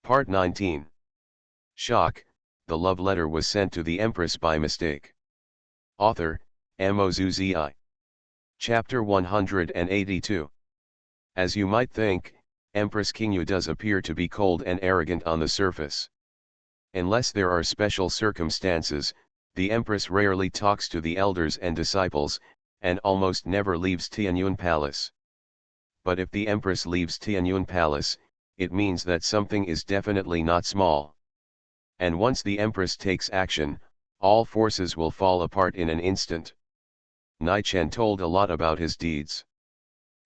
Part 19. Shock, the love letter was sent to the Empress by mistake. Author, Mozuzi. Chapter 182. As you might think, Empress Kinyu does appear to be cold and arrogant on the surface. Unless there are special circumstances, the Empress rarely talks to the elders and disciples, and almost never leaves Tianyun Palace. But if the Empress leaves Tianyun Palace, it means that something is definitely not small. And once the Empress takes action, all forces will fall apart in an instant. Nai-Chen told a lot about his deeds.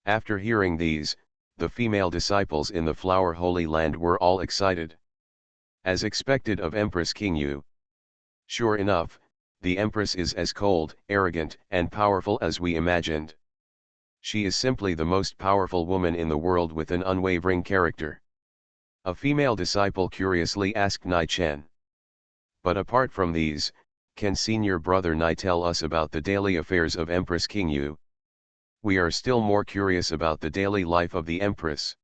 After hearing these, the female disciples in the Flower Holy Land were all excited. As expected of Empress Kinyu. Sure enough, the Empress is as cold, arrogant, and powerful as we imagined. She is simply the most powerful woman in the world with an unwavering character. A female disciple curiously asked Nai-Chen. But apart from these, can senior brother Nai tell us about the daily affairs of Empress Kinyu? We are still more curious about the daily life of the Empress.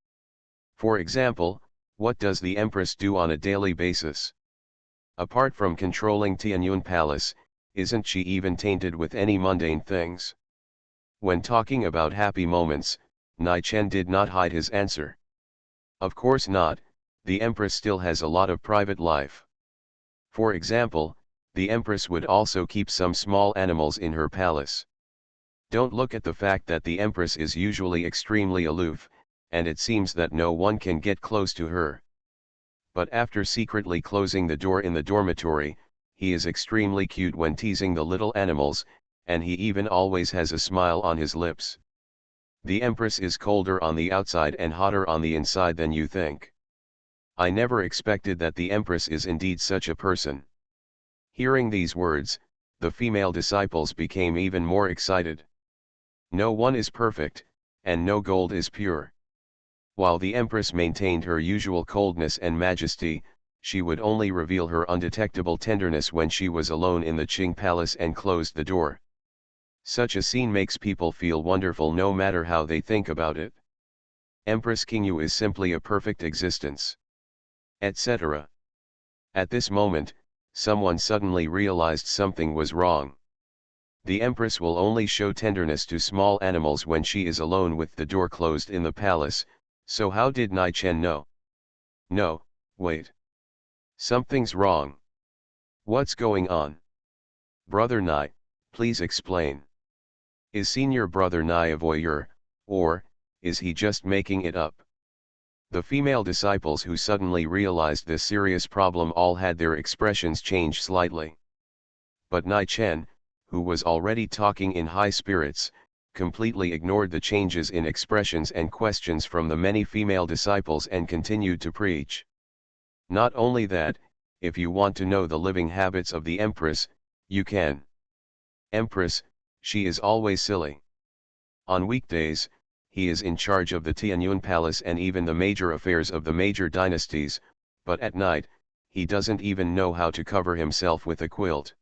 For example, what does the Empress do on a daily basis? Apart from controlling Tianyun Palace, isn't she even tainted with any mundane things? When talking about happy moments, Nai-Chen did not hide his answer. Of course not, the Empress still has a lot of private life. For example, the Empress would also keep some small animals in her palace. Don't look at the fact that the Empress is usually extremely aloof, and it seems that no one can get close to her. But after secretly closing the door in the dormitory, he is extremely cute when teasing the little animals, and he even always has a smile on his lips. The Empress is colder on the outside and hotter on the inside than you think. I never expected that the Empress is indeed such a person. Hearing these words, the female disciples became even more excited. No one is perfect, and no gold is pure. While the Empress maintained her usual coldness and majesty, she would only reveal her undetectable tenderness when she was alone in the Qing Palace and closed the door. Such a scene makes people feel wonderful no matter how they think about it. Empress Kinyu is simply a perfect existence. Etc. At this moment, someone suddenly realized something was wrong. The Empress will only show tenderness to small animals when she is alone with the door closed in the palace, so how did Nai-Chen know? No, wait. Something's wrong. What's going on? Brother Nai, please explain. Is senior brother Nai a voyeur, or is he just making it up? The female disciples who suddenly realized this serious problem all had their expressions change slightly. But Nai-Chen, who was already talking in high spirits, completely ignored the changes in expressions and questions from the many female disciples and continued to preach. Not only that, if you want to know the living habits of the Empress, you can. Empress, she is always silly. On weekdays, he is in charge of the Tianyun Palace and even the major affairs of the major dynasties, but at night, he doesn't even know how to cover himself with a quilt.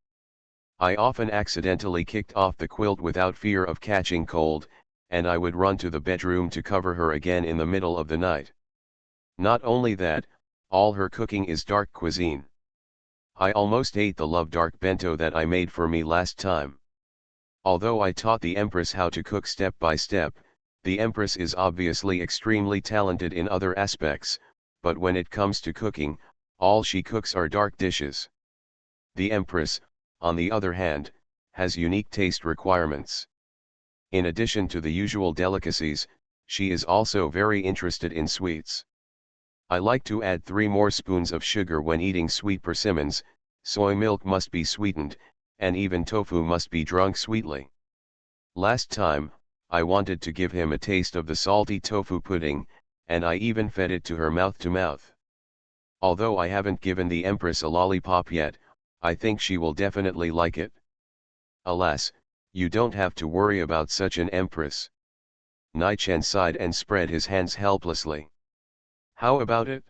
I often accidentally kicked off the quilt without fear of catching cold, and I would run to the bedroom to cover her again in the middle of the night. Not only that, all her cooking is dark cuisine. I almost ate the love dark bento that I made for me last time. Although I taught the Empress how to cook step by step, the Empress is obviously extremely talented in other aspects, but when it comes to cooking, all she cooks are dark dishes. The Empress, on the other hand, has unique taste requirements. In addition to the usual delicacies, she is also very interested in sweets. I like to add 3 more spoons of sugar when eating sweet persimmons, soy milk must be sweetened, and even tofu must be drunk sweetly. Last time, I wanted to give him a taste of the salty tofu pudding, and I even fed it to her mouth to mouth. Although I haven't given the Empress a lollipop yet, I think she will definitely like it. Alas, you don't have to worry about such an Empress. Nai-Chen sighed and spread his hands helplessly. How about it?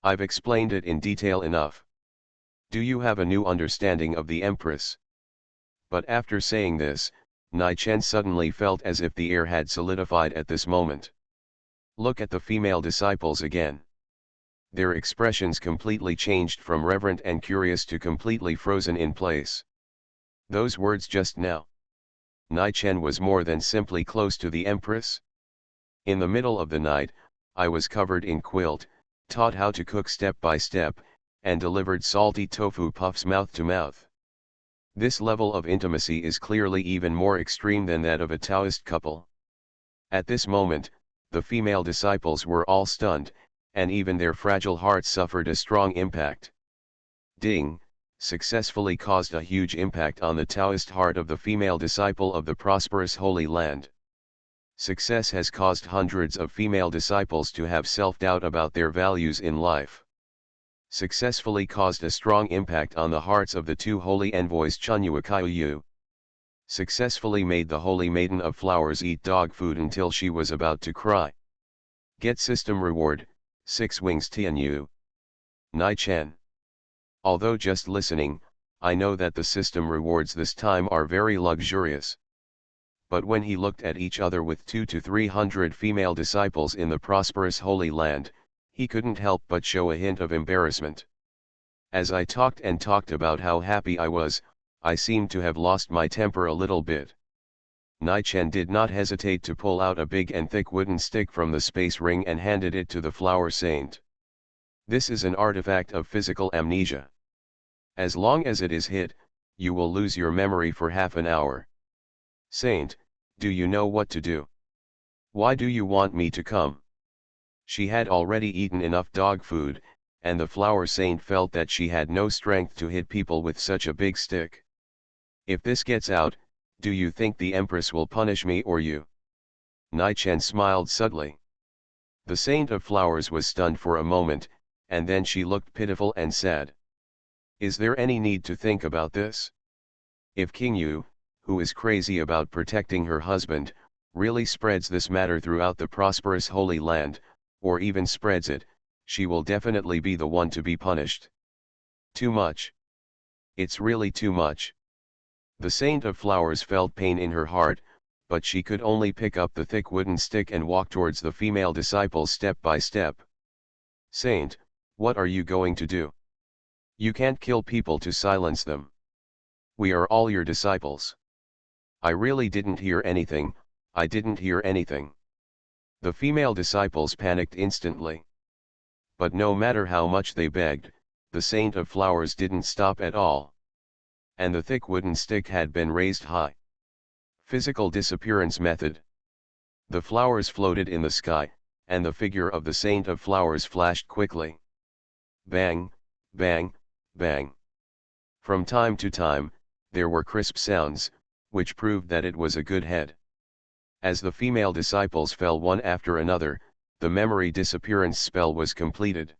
I've explained it in detail enough. Do you have a new understanding of the Empress? But after saying this, Nai-Chen suddenly felt as if the air had solidified at this moment. Look at the female disciples again. Their expressions completely changed from reverent and curious to completely frozen in place. Those words just now. Nai Chen was more than simply close to the Empress. In the middle of the night, I was covered in quilt, taught how to cook step by step, and delivered salty tofu puffs mouth to mouth. This level of intimacy is clearly even more extreme than that of a Taoist couple. At this moment, the female disciples were all stunned, and even their fragile hearts suffered a strong impact. Ding, successfully caused a huge impact on the Taoist heart of the female disciple of the prosperous Holy Land. Success has caused hundreds of female disciples to have self-doubt about their values in life. Successfully caused a strong impact on the hearts of the two holy envoys Chunyua Kaiyu. Successfully made the Holy Maiden of Flowers eat dog food until she was about to cry. Get system reward, 6 wings Tianyu. Nai Chen. Although just listening, I know that the system rewards this time are very luxurious. But when he looked at each other with 200 to 300 female disciples in the prosperous Holy Land, he couldn't help but show a hint of embarrassment. As I talked and talked about how happy I was, I seemed to have lost my temper a little bit. Nai Chen did not hesitate to pull out a big and thick wooden stick from the space ring and handed it to the flower saint. This is an artifact of physical amnesia. As long as it is hit, you will lose your memory for half an hour. Saint, do you know what to do? Why do you want me to come? She had already eaten enough dog food, and the flower saint felt that she had no strength to hit people with such a big stick. If this gets out, do you think the Empress will punish me or you? Nai Chen smiled subtly. The Saint of Flowers was stunned for a moment, and then she looked pitiful and sad. Is there any need to think about this? If King Yu, who is crazy about protecting her husband, really spreads this matter throughout the prosperous Holy Land, or even spreads it, she will definitely be the one to be punished. Too much. It's really too much. The Saint of Flowers felt pain in her heart, but she could only pick up the thick wooden stick and walk towards the female disciples step by step. Saint, what are you going to do? You can't kill people to silence them. We are all your disciples. I really didn't hear anything, I didn't hear anything. The female disciples panicked instantly. But no matter how much they begged, the Saint of Flowers didn't stop at all. And the thick wooden stick had been raised high. Physical disappearance method. The flowers floated in the sky, and the figure of the Saint of Flowers flashed quickly. Bang, bang, bang. From time to time, there were crisp sounds, which proved that it was a good head. As the female disciples fell one after another, the memory disappearance spell was completed.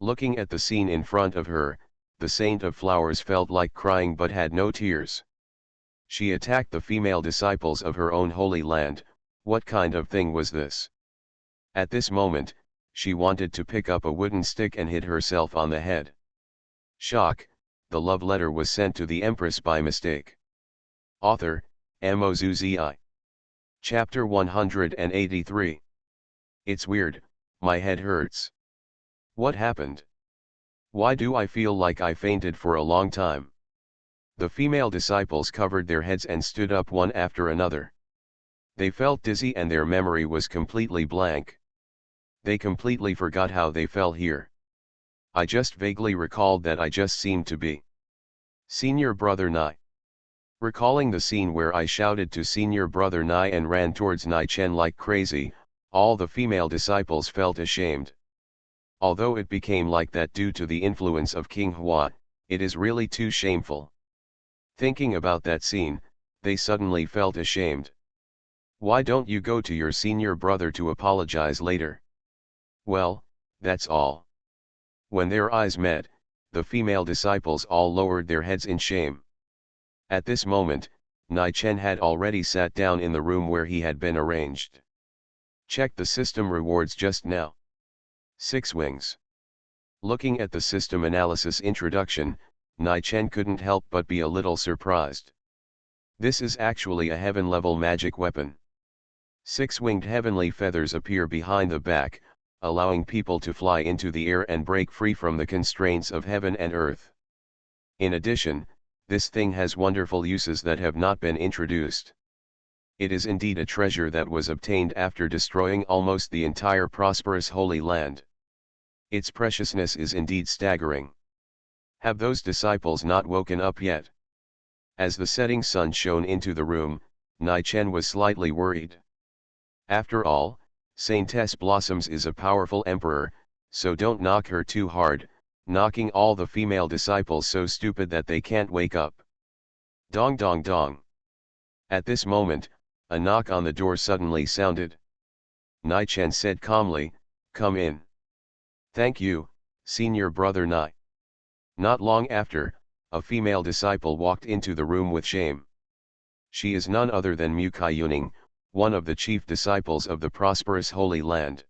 Looking at the scene in front of her, the Saint of Flowers felt like crying but had no tears. She attacked the female disciples of her own holy land. What kind of thing was this? At this moment, she wanted to pick up a wooden stick and hit herself on the head. Shock, the love letter was sent to the Empress by mistake. Author, Mozuzi. Chapter 183. It's weird, my head hurts. What happened? Why do I feel like I fainted for a long time? The female disciples covered their heads and stood up one after another. They felt dizzy and their memory was completely blank. They completely forgot how they fell here. I just vaguely recalled that I just seemed to be Senior Brother Nai. Recalling the scene where I shouted to Senior Brother Nai and ran towards Nai Chen like crazy, all the female disciples felt ashamed. Although it became like that due to the influence of King Hua, it is really too shameful. Thinking about that scene, they suddenly felt ashamed. Why don't you go to your senior brother to apologize later? Well, that's all. When their eyes met, the female disciples all lowered their heads in shame. At this moment, Nai Chen had already sat down in the room where he had been arranged. Check the system rewards just now. 6 wings. Looking at the system analysis introduction, Nai Chen couldn't help but be a little surprised. This is actually a heaven-level magic weapon. 6 winged heavenly feathers appear behind the back, allowing people to fly into the air and break free from the constraints of heaven and earth. In addition, this thing has wonderful uses that have not been introduced. It is indeed a treasure that was obtained after destroying almost the entire prosperous Holy Land. Its preciousness is indeed staggering. Have those disciples not woken up yet? As the setting sun shone into the room, Nai Chen was slightly worried. After all, Saintess Blossoms is a powerful emperor, so don't knock her too hard, knocking all the female disciples so stupid that they can't wake up. Dong dong dong. At this moment, a knock on the door suddenly sounded. Nai Chen said calmly, "Come in." "Thank you, senior brother Nai." Not long after, a female disciple walked into the room with shame. She is none other than Mu Kaiyuning, one of the chief disciples of the prosperous Holy Land.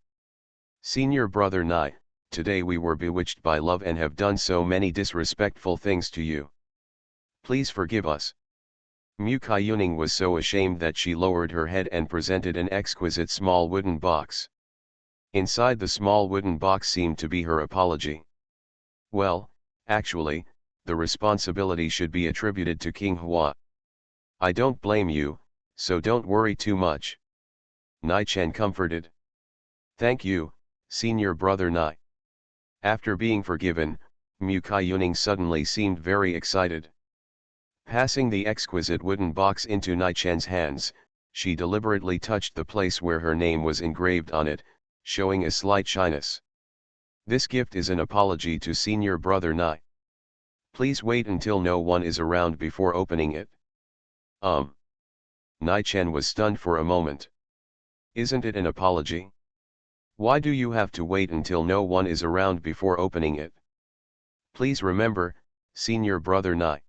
"Senior brother Nai, today we were bewitched by love and have done so many disrespectful things to you. Please forgive us." Mu Kaiyuning was so ashamed that she lowered her head and presented an exquisite small wooden box. Inside the small wooden box seemed to be her apology. Well, actually, the responsibility should be attributed to King Hua. "I don't blame you, so don't worry too much." Nai Chen comforted. "Thank you, senior brother Nai." After being forgiven, Mu Kaiyuning suddenly seemed very excited. Passing the exquisite wooden box into Nai Chen's hands, she deliberately touched the place where her name was engraved on it, showing a slight shyness. "This gift is an apology to senior brother Nai. Please wait until no one is around before opening it." Nai Chen was stunned for a moment. "Isn't it an apology? Why do you have to wait until no one is around before opening it? Please remember, senior brother Nai."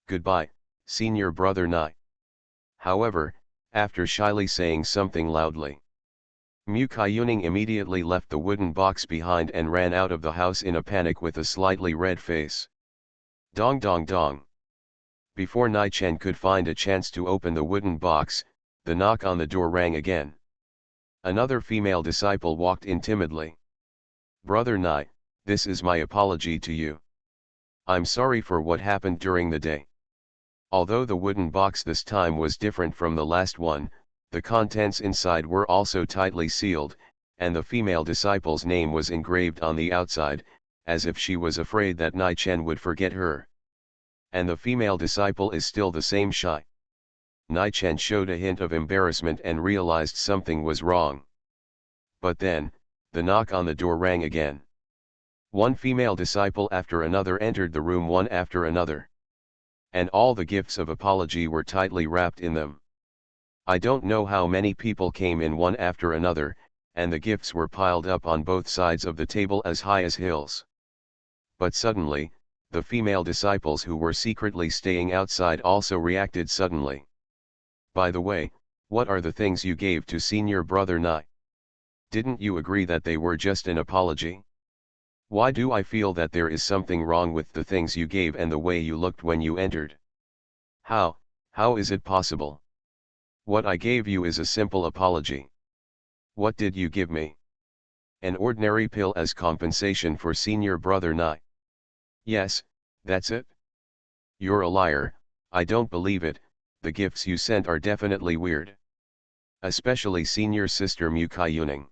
"Goodbye, senior brother Nai." However, after shyly saying something loudly, Mu Kaiyuning immediately left the wooden box behind and ran out of the house in a panic with a slightly red face. Dong dong dong. Before Nai Chen could find a chance to open the wooden box, the knock on the door rang again. Another female disciple walked in timidly. "Brother Nai, this is my apology to you. I'm sorry for what happened during the day." Although the wooden box this time was different from the last one, the contents inside were also tightly sealed, and the female disciple's name was engraved on the outside, as if she was afraid that Nai Chen would forget her. And the female disciple is still the same shy. Nai Chen showed a hint of embarrassment and realized something was wrong. But then, the knock on the door rang again. One female disciple after another entered the room one after another. And all the gifts of apology were tightly wrapped in them. I don't know how many people came in one after another, and the gifts were piled up on both sides of the table as high as hills. But suddenly, the female disciples who were secretly staying outside also reacted suddenly. "By the way, what are the things you gave to senior brother Nai? Didn't you agree that they were just an apology? Why do I feel that there is something wrong with the things you gave and the way you looked when you entered? How is it possible? What I gave you is a simple apology. What did you give me? An ordinary pill as compensation for senior brother Nai. Yes, that's it. You're a liar, I don't believe it, the gifts you sent are definitely weird. Especially senior sister Mu Kaiyuning.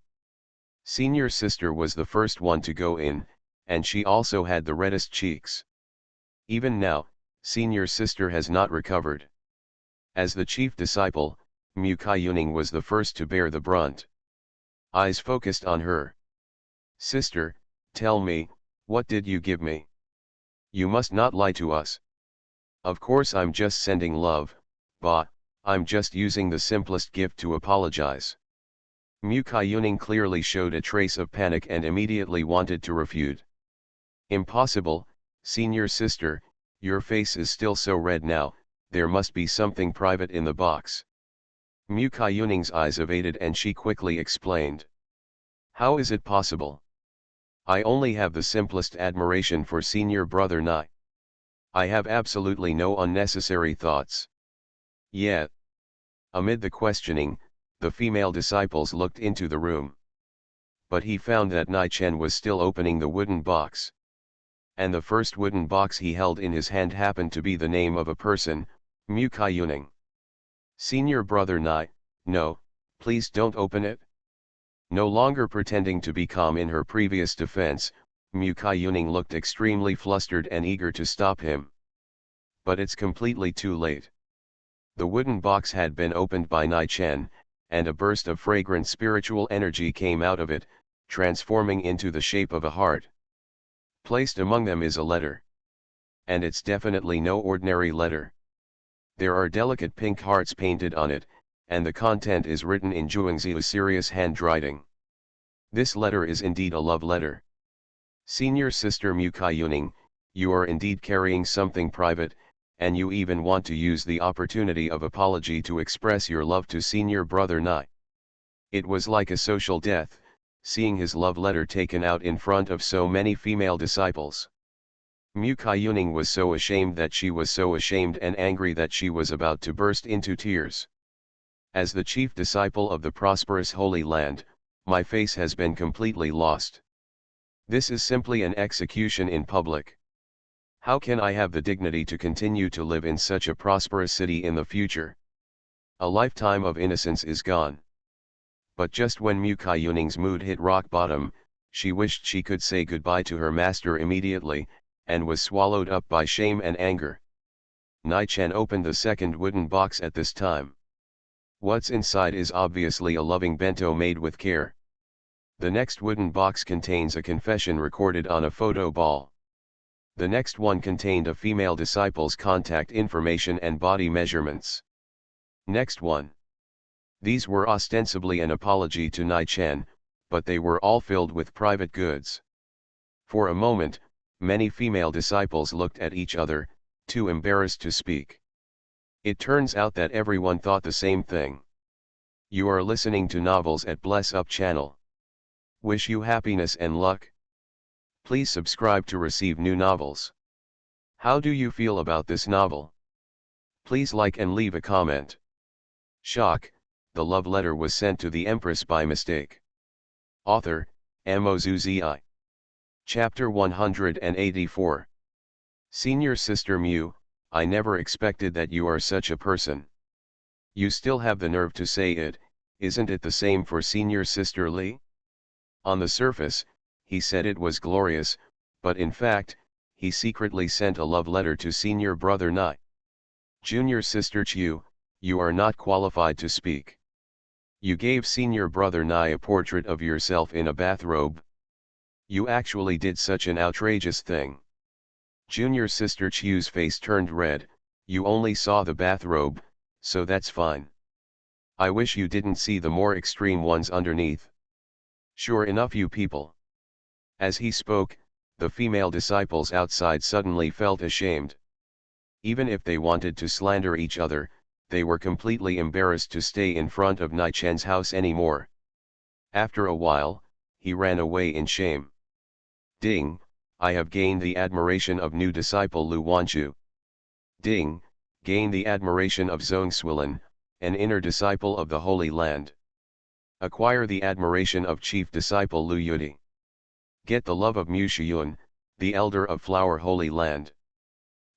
Senior sister was the first one to go in, and she also had the reddest cheeks. Even now, senior sister has not recovered. As the chief disciple, Mu Kaiyuning was the first to bear the brunt. Eyes focused on her. "Sister, tell me, what did you give me? You must not lie to us." "Of course I'm just sending love, bah, I'm just using the simplest gift to apologize." Mu Kaiyuning clearly showed a trace of panic and immediately wanted to refute. "Impossible, senior sister, your face is still so red now, there must be something private in the box." Mu Kaiyuning's eyes evaded and she quickly explained. "How is it possible? I only have the simplest admiration for senior brother Nai. I have absolutely no unnecessary thoughts." Yet, amid the questioning, the female disciples looked into the room. but he found that Nai Chen was still opening the wooden box. And the first wooden box he held in his hand happened to be the name of a person, Mu Kaiyuning. Senior brother Nai, no, please don't open it. No longer pretending to be calm in her previous defense, Mu Kaiyuning looked extremely flustered and eager to stop him. But it's completely too late. The wooden box had been opened by Nai Chen, and a burst of fragrant spiritual energy came out of it, transforming into the shape of a heart. Placed among them is a letter. And it's definitely no ordinary letter. There are delicate pink hearts painted on it, and the content is written in Zhuangzi's serious handwriting. This letter is indeed a love letter. Senior sister Mu Kaiyuning, you are indeed carrying something private, and you even want to use the opportunity of apology to express your love to senior brother Nai. It was like a social death, seeing his love letter taken out in front of so many female disciples. Mu Kaiyuning was so ashamed that she was so ashamed and angry that she was about to burst into tears. As the chief disciple of the prosperous Holy Land, my face has been completely lost. This is simply an execution in public. How can I have the dignity to continue to live in such a prosperous city in the future? A lifetime of innocence is gone. But just when Mu Kaiyuning's mood hit rock bottom, she wished she could say goodbye to her master immediately, and was swallowed up by shame and anger. Nai Chen opened the second wooden box at this time. What's inside is obviously a loving bento made with care. The next wooden box contains a confession recorded on a photo ball. The next one contained a female disciple's contact information and body measurements. Next one. These were ostensibly an apology to Nai Chen, but they were all filled with private goods. For a moment, many female disciples looked at each other, too embarrassed to speak. It turns out that everyone thought the same thing. You are listening to Novels at Bless Up channel. Wish you happiness and luck. Please subscribe to receive new novels. How do you feel about this novel? Please like and leave a comment. Shock, the love letter was sent to the Empress by mistake. Author, MaleProtagonist. Chapter 184. Senior Sister Mu, I never expected that you are such a person. You still have the nerve to say it, isn't it the same for Senior Sister Li? On the surface, he said it was glorious, but in fact, he secretly sent a love letter to Senior Brother Nai. Junior Sister Chu, you are not qualified to speak. You gave Senior Brother Nai a portrait of yourself in a bathrobe. You actually did such an outrageous thing. Junior Sister Chu's face turned red. You only saw the bathrobe, so that's fine. I wish you didn't see the more extreme ones underneath. Sure enough, you people. As he spoke, the female disciples outside suddenly felt ashamed. Even if they wanted to slander each other, they were completely embarrassed to stay in front of Nai Chen's house anymore. After a while, he ran away in shame. Ding, I have gained the admiration of new disciple Lu Wanchu. Ding, gain the admiration of Zhongshuilan, an inner disciple of the Holy Land. Acquire the admiration of chief disciple Lu Yudi. Get the love of Mu Shiyun, the elder of Flower Holy Land.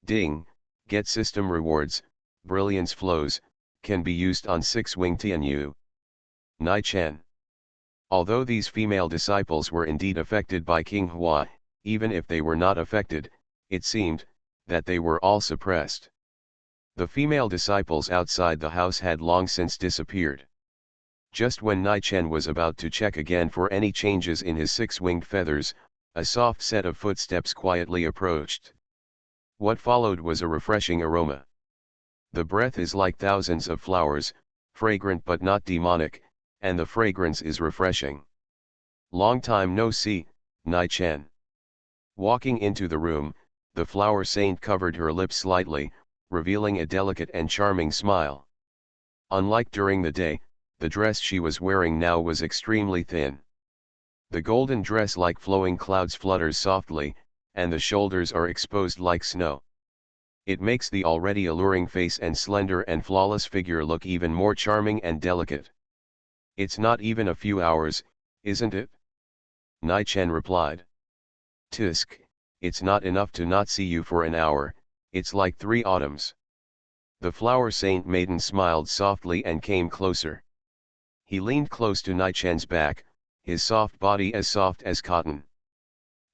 Ding, get system rewards, brilliance flows, can be used on 6-wing Tianyu. Nai Chen. Although these female disciples were indeed affected by King Hua, even if they were not affected, it seemed that they were all suppressed. The female disciples outside the house had long since disappeared. Just when Nai Chen was about to check again for any changes in his 6-winged feathers, a soft set of footsteps quietly approached. What followed was a refreshing aroma. The breath is like thousands of flowers, fragrant but not demonic, and the fragrance is refreshing. Long time no see, Nai Chen. Walking into the room, the flower saint covered her lips slightly, revealing a delicate and charming smile. Unlike during the day, the dress she was wearing now was extremely thin. The golden dress like flowing clouds flutters softly, and the shoulders are exposed like snow. It makes the already alluring face and slender and flawless figure look even more charming and delicate. It's not even a few hours, isn't it? Nai Chen replied. Tisk, it's not enough to not see you for an hour, it's like 3 autumns. The flower saint maiden smiled softly and came closer. He leaned close to Nai Chen's back, his soft body as soft as cotton.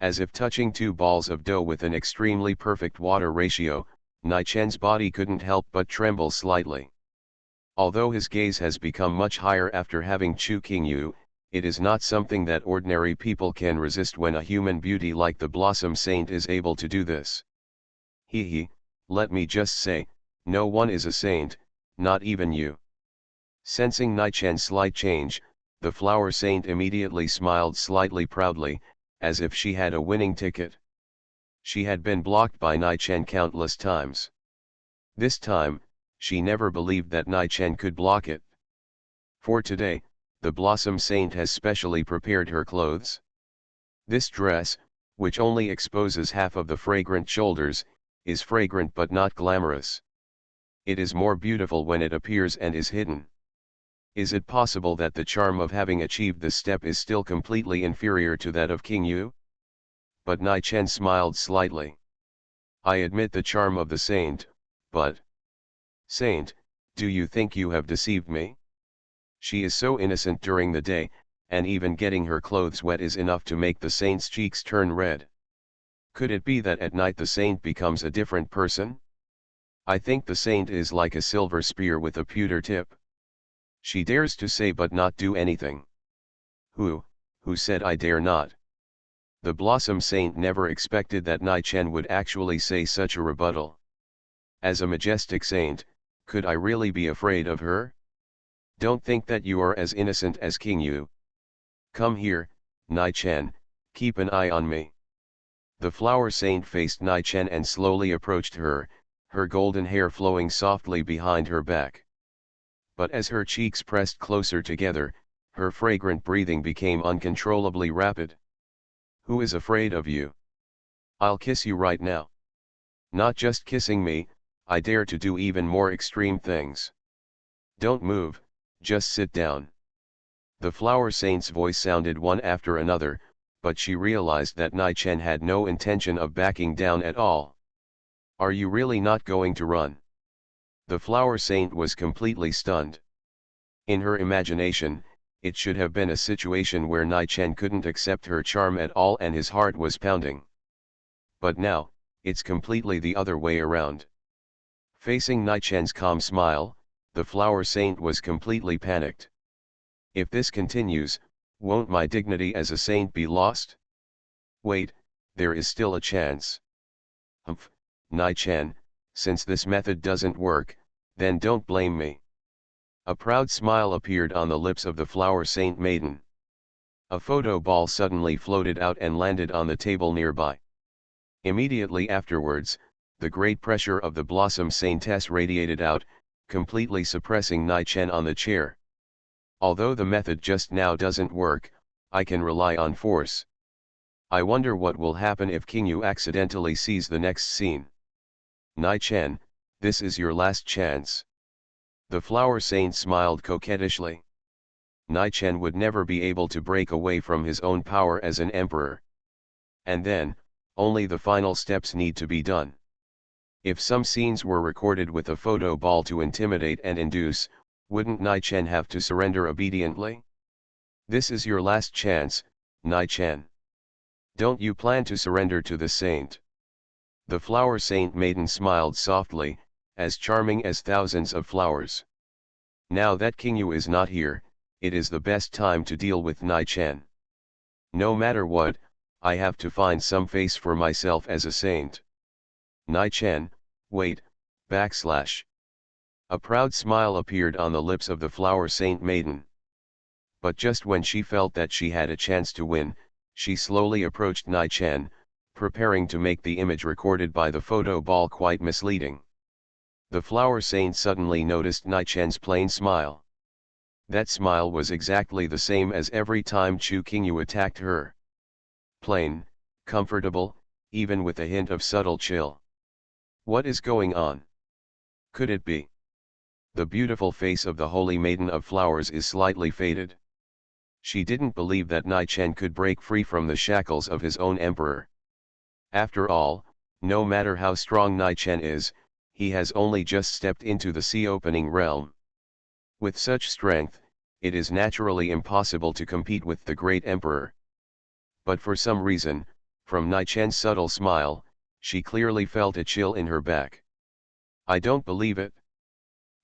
As if touching 2 balls of dough with an extremely perfect water ratio, Nai Chen's body couldn't help but tremble slightly. Although his gaze has become much higher after having Chu Qingyu, it is not something that ordinary people can resist when a human beauty like the Blossom Saint is able to do this. He, let me just say, no one is a saint, not even you. Sensing Nai Chen's slight change, the flower saint immediately smiled slightly proudly, as if she had a winning ticket. She had been blocked by Nai Chen countless times. This time, she never believed that Nai Chen could block it. For today, the Blossom Saint has specially prepared her clothes. This dress, which only exposes half of the fragrant shoulders, is fragrant but not glamorous. It is more beautiful when it appears and is hidden. Is it possible that the charm of having achieved this step is still completely inferior to that of Qingyu? But Nai Chen smiled slightly. I admit the charm of the saint, but... Saint, do you think you have deceived me? She is so innocent during the day, and even getting her clothes wet is enough to make the saint's cheeks turn red. Could it be that at night the saint becomes a different person? I think the saint is like a silver spear with a pewter tip. She dares to say but not do anything. Who said I dare not? The Blossom Saint never expected that Nai Chen would actually say such a rebuttal. As a majestic saint, could I really be afraid of her? Don't think that you are as innocent as Qingyu. Come here, Nai Chen, keep an eye on me. The flower saint faced Nai Chen and slowly approached her, her golden hair flowing softly behind her back. But as her cheeks pressed closer together, her fragrant breathing became uncontrollably rapid. Who is afraid of you? I'll kiss you right now. Not just kissing me, I dare to do even more extreme things. Don't move, just sit down. The flower saint's voice sounded one after another, but she realized that Nai Chen had no intention of backing down at all. Are you really not going to run? The flower saint was completely stunned. In her imagination, it should have been a situation where Nai Chen couldn't accept her charm at all and his heart was pounding. But now, it's completely the other way around. Facing Nai Chen's calm smile, the flower saint was completely panicked. If this continues, won't my dignity as a saint be lost? Wait, there is still a chance. Humph, Nai Chen, since this method doesn't work, then don't blame me. A proud smile appeared on the lips of the flower saint maiden. A photo ball suddenly floated out and landed on the table nearby. Immediately afterwards, the great pressure of the Blossom Saintess radiated out, completely suppressing Nai Chen on the chair. Although the method just now doesn't work, I can rely on force. I wonder what will happen if Qingyu accidentally sees the next scene. Nai Chen, this is your last chance. The flower saint smiled coquettishly. Nai Chen would never be able to break away from his own power as an emperor. And then, only the final steps need to be done. If some scenes were recorded with a photo ball to intimidate and induce, wouldn't Nai Chen have to surrender obediently? This is your last chance, Nai Chen. Don't you plan to surrender to the saint? The flower saint maiden smiled softly, as charming as thousands of flowers. Now that Qingyu is not here, it is the best time to deal with Nai Chen. No matter what, I have to find some face for myself as a saint. Nai Chen, wait, backslash. A proud smile appeared on the lips of the flower saint maiden. But just when she felt that she had a chance to win, she slowly approached Nai Chen, preparing to make the image recorded by the photo ball quite misleading. The flower saint suddenly noticed Nai Chen's plain smile. That smile was exactly the same as every time Chu Qingyu attacked her. Plain, comfortable, even with a hint of subtle chill. What is going on? Could it be? The beautiful face of the holy maiden of flowers is slightly faded. She didn't believe that Nai Chen could break free from the shackles of his own emperor. After all, no matter how strong Nai Chen is, he has only just stepped into the sea-opening realm. With such strength, it is naturally impossible to compete with the great emperor. But for some reason, from Nai Chen's subtle smile, she clearly felt a chill in her back. I don't believe it.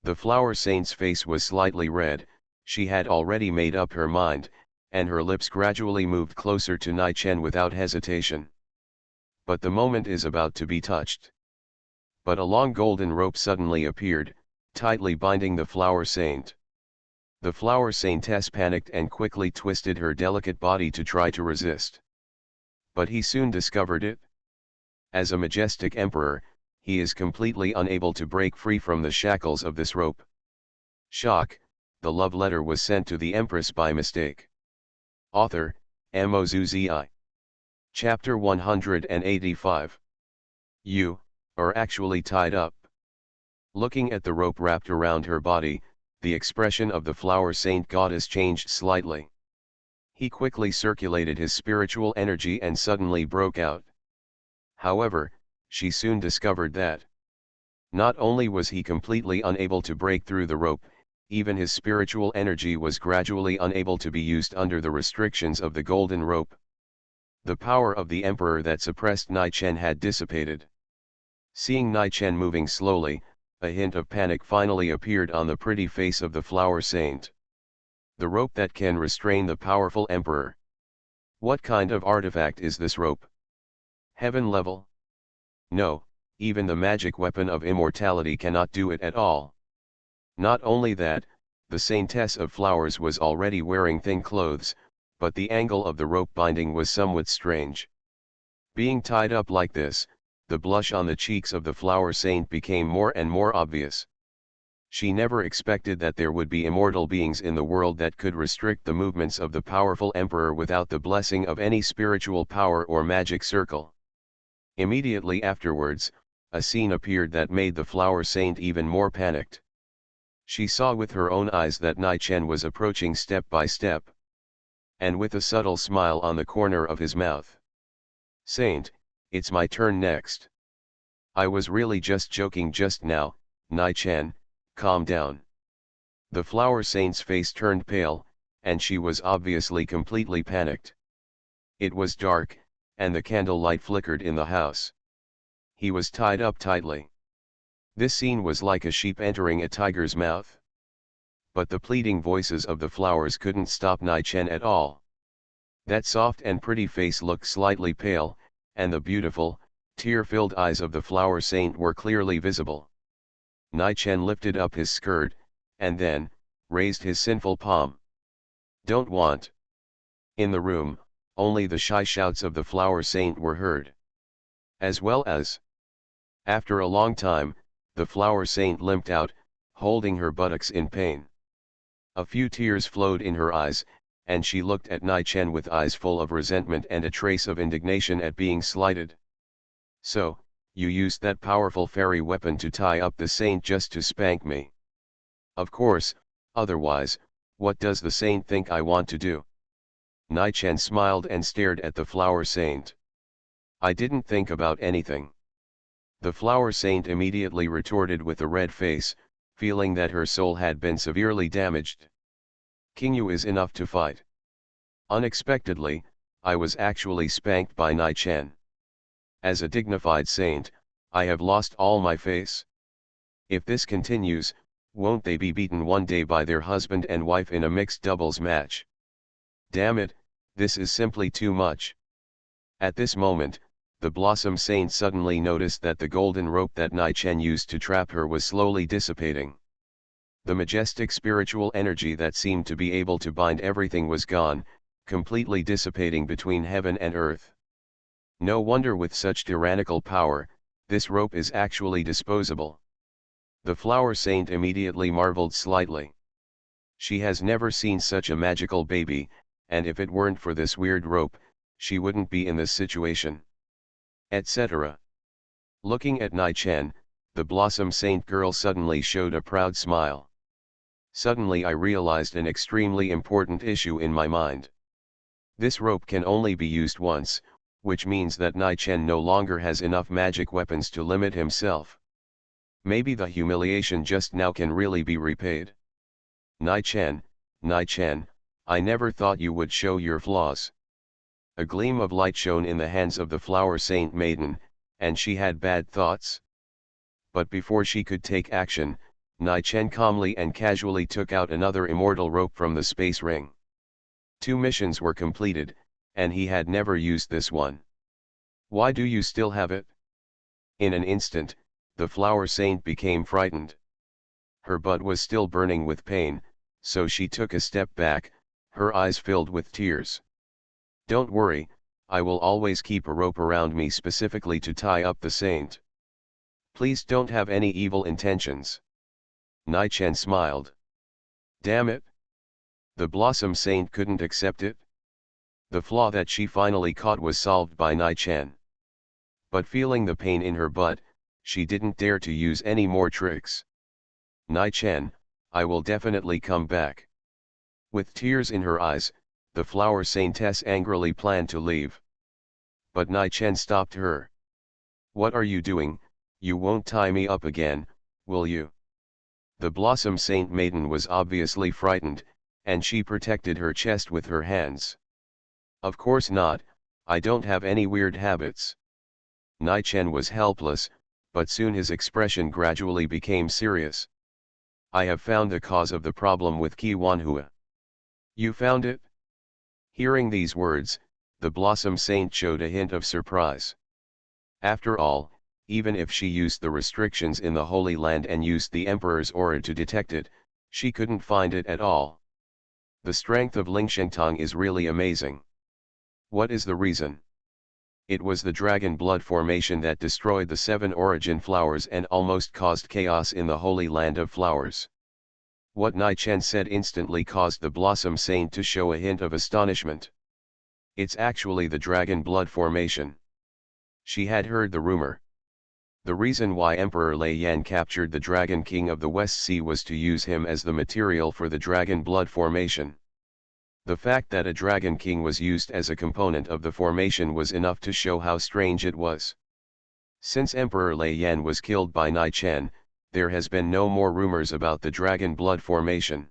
The flower saint's face was slightly red. She had already made up her mind, and her lips gradually moved closer to Nai Chen without hesitation. But the moment is about to be touched. But a long golden rope suddenly appeared, tightly binding the flower saint. The flower saintess panicked and quickly twisted her delicate body to try to resist. But he soon discovered it. As a majestic emperor, he is completely unable to break free from the shackles of this rope. Shock, the love letter was sent to the empress by mistake. Author, MaleProtagonist. Chapter 185. You are actually tied up. Looking at the rope wrapped around her body, the expression of the flower saint goddess changed slightly. He quickly circulated his spiritual energy and suddenly broke out. However, she soon discovered that not only was he completely unable to break through the rope, even his spiritual energy was gradually unable to be used under the restrictions of the golden rope. The power of the emperor that suppressed Nai Chen had dissipated. Seeing Nai Chen moving slowly, a hint of panic finally appeared on the pretty face of the flower saint. The rope that can restrain the powerful emperor. What kind of artifact is this rope? Heaven level? No, even the magic weapon of immortality cannot do it at all. Not only that, the saintess of flowers was already wearing thin clothes, but the angle of the rope binding was somewhat strange. Being tied up like this, the blush on the cheeks of the flower saint became more and more obvious. She never expected that there would be immortal beings in the world that could restrict the movements of the powerful emperor without the blessing of any spiritual power or magic circle. Immediately afterwards, a scene appeared that made the flower saint even more panicked. She saw with her own eyes that Nai Chen was approaching step by step. And with a subtle smile on the corner of his mouth. Saint, it's my turn next. I was really just joking just now, Nai Chen, calm down. The flower saint's face turned pale, and she was obviously completely panicked. It was dark, and the candlelight flickered in the house. He was tied up tightly. This scene was like a sheep entering a tiger's mouth. But the pleading voices of the flowers couldn't stop Nai Chen at all. That soft and pretty face looked slightly pale, and the beautiful, tear-filled eyes of the flower saint were clearly visible. Nai Chen lifted up his skirt, and then, raised his sinful palm. Don't want. In the room, only the shy shouts of the flower saint were heard. As well as. After a long time, the flower saint limped out, holding her buttocks in pain. A few tears flowed in her eyes, and she looked at Nai Chen with eyes full of resentment and a trace of indignation at being slighted. So, you used that powerful fairy weapon to tie up the saint just to spank me. Of course, otherwise, what does the saint think I want to do? Nai Chen smiled and stared at the flower saint. I didn't think about anything. The flower saint immediately retorted with a red face, feeling that her soul had been severely damaged. King Yu is enough to fight. Unexpectedly, I was actually spanked by Nai Chen. As a dignified saint, I have lost all my face. If this continues, won't they be beaten one day by their husband and wife in a mixed doubles match? Damn it, this is simply too much. At this moment, the Blossom Saint suddenly noticed that the golden rope that Nai Chen used to trap her was slowly dissipating. The majestic spiritual energy that seemed to be able to bind everything was gone, completely dissipating between heaven and earth. No wonder with such tyrannical power, this rope is actually disposable. The flower saint immediately marveled slightly. She has never seen such a magical baby, and if it weren't for this weird rope, she wouldn't be in this situation. Etc. Looking at Nai Chen, the Blossom Saint girl suddenly showed a proud smile. Suddenly I realized an extremely important issue in my mind. This rope can only be used once, which means that Nai Chen no longer has enough magic weapons to limit himself. Maybe the humiliation just now can really be repaid. Nai Chen, I never thought you would show your flaws. A gleam of light shone in the hands of the flower saint maiden, and she had bad thoughts. But before she could take action, Nai Chen calmly and casually took out another immortal rope from the space ring. 2 missions were completed, and he had never used this one. Why do you still have it? In an instant, the flower saint became frightened. Her butt was still burning with pain, so she took a step back, her eyes filled with tears. Don't worry, I will always keep a rope around me specifically to tie up the saint. Please don't have any evil intentions. Nai Chen smiled. Damn it! The Blossom Saint couldn't accept it. The flaw that she finally caught was solved by Nai Chen. But feeling the pain in her butt, she didn't dare to use any more tricks. Nai Chen, I will definitely come back. With tears in her eyes, the flower saintess angrily planned to leave. But Nai Chen stopped her. What are you doing? You won't tie me up again, will you? The Blossom Saint Maiden was obviously frightened, and she protected her chest with her hands. Of course not, I don't have any weird habits. Nai Chen was helpless, but soon his expression gradually became serious. I have found the cause of the problem with Qi Wanhua. You found it? Hearing these words, the Blossom Saint showed a hint of surprise. After all, even if she used the restrictions in the Holy Land and used the Emperor's aura to detect it, she couldn't find it at all. The strength of Lingshengtong is really amazing. What is the reason? It was the dragon blood formation that destroyed the 7 origin flowers and almost caused chaos in the Holy Land of Flowers. What Nai Chen said instantly caused the Blossom Saint to show a hint of astonishment. It's actually the dragon blood formation. She had heard the rumor. The reason why Emperor Lei Yan captured the Dragon King of the West Sea was to use him as the material for the dragon blood formation. The fact that a Dragon King was used as a component of the formation was enough to show how strange it was. Since Emperor Lei Yan was killed by Nai Chen, there has been no more rumors about the dragon blood formation.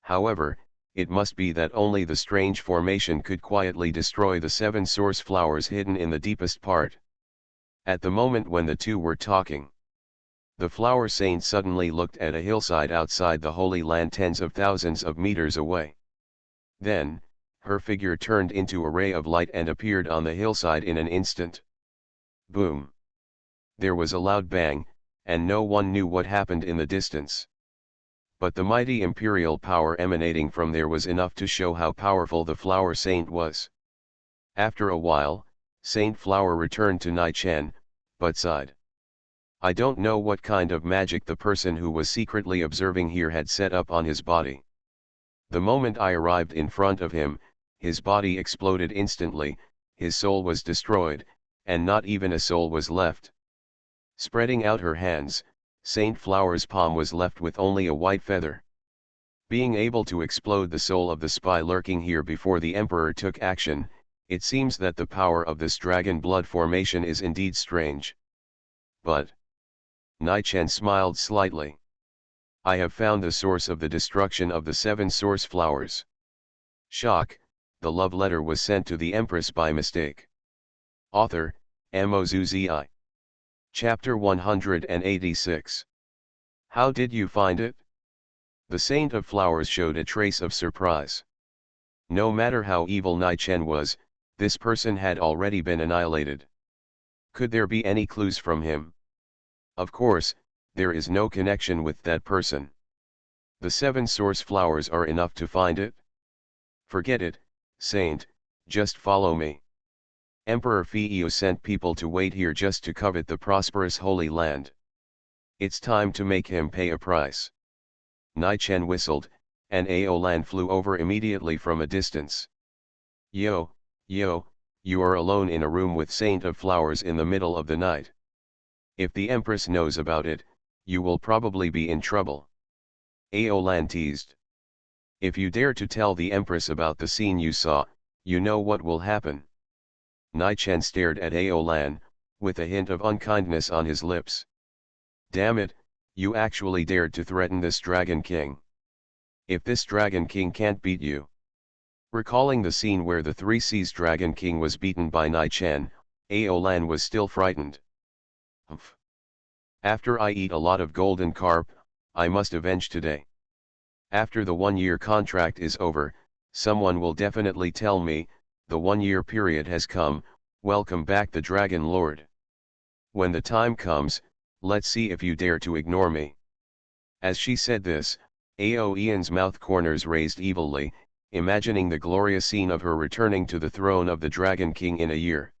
However, it must be that only the strange formation could quietly destroy the 7 source flowers hidden in the deepest part. At the moment when the two were talking, the flower saint suddenly looked at a hillside outside the Holy Land tens of thousands of meters away. Then, her figure turned into a ray of light and appeared on the hillside in an instant. Boom! There was a loud bang, and no one knew what happened in the distance. But the mighty imperial power emanating from there was enough to show how powerful the flower saint was. After a while, Saint Flower returned to Nai Chen, but sighed. I don't know what kind of magic the person who was secretly observing here had set up on his body. The moment I arrived in front of him, his body exploded instantly, his soul was destroyed, and not even a soul was left. Spreading out her hands, Saint Flower's palm was left with only a white feather. Being able to explode the soul of the spy lurking here before the Emperor took action, it seems that the power of this dragon blood formation is indeed strange. But Nai Chen smiled slightly. I have found the source of the destruction of the 7 source flowers. Shock, the love letter was sent to the Empress by mistake. Author, Mozuzi. Chapter 186. How did you find it? The Saint of Flowers showed a trace of surprise. No matter how evil Nai Chen was, this person had already been annihilated. Could there be any clues from him? Of course, there is no connection with that person. The 7 source flowers are enough to find it? Forget it, Saint, just follow me. Emperor Fiyo sent people to wait here just to covet the prosperous Holy Land. It's time to make him pay a price. Nai Chen whistled, and Aolan flew over immediately from a distance. Yo, you are alone in a room with Saint of Flowers in the middle of the night. If the Empress knows about it, you will probably be in trouble. Aolan teased. If you dare to tell the Empress about the scene you saw, you know what will happen. Nai-Chen stared at Aolan, with a hint of unkindness on his lips. Damn it, you actually dared to threaten this Dragon King. If this Dragon King can't beat you. Recalling the scene where the Three Seas Dragon King was beaten by Nai-Chen, Aolan was still frightened. Humph. After I eat a lot of golden carp, I must avenge today. After the 1-year contract is over, someone will definitely tell me, the 1-year period has come, welcome back the Dragon Lord. When the time comes, let's see if you dare to ignore me. As she said this, Aoian's mouth corners raised evilly, imagining the glorious scene of her returning to the throne of the Dragon King in a year.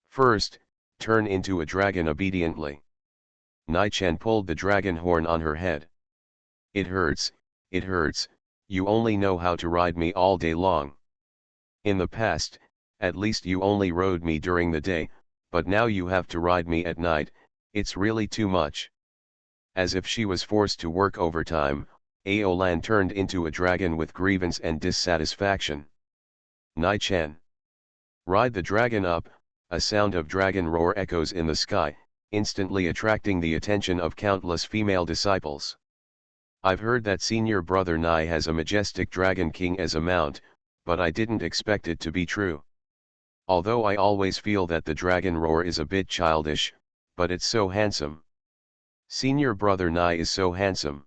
First, turn into a dragon obediently. Nai-Chen pulled the dragon horn on her head. It hurts, you only know how to ride me all day long. In the past, at least you only rode me during the day, but now you have to ride me at night, it's really too much. As if she was forced to work overtime, Aolan turned into a dragon with grievance and dissatisfaction. Nai-Chen. Ride the dragon up, a sound of dragon roar echoes in the sky, instantly attracting the attention of countless female disciples. I've heard that senior brother Nai has a majestic dragon king as a mount, but I didn't expect it to be true. Although I always feel that the dragon roar is a bit childish, but it's so handsome. Senior brother Nai is so handsome.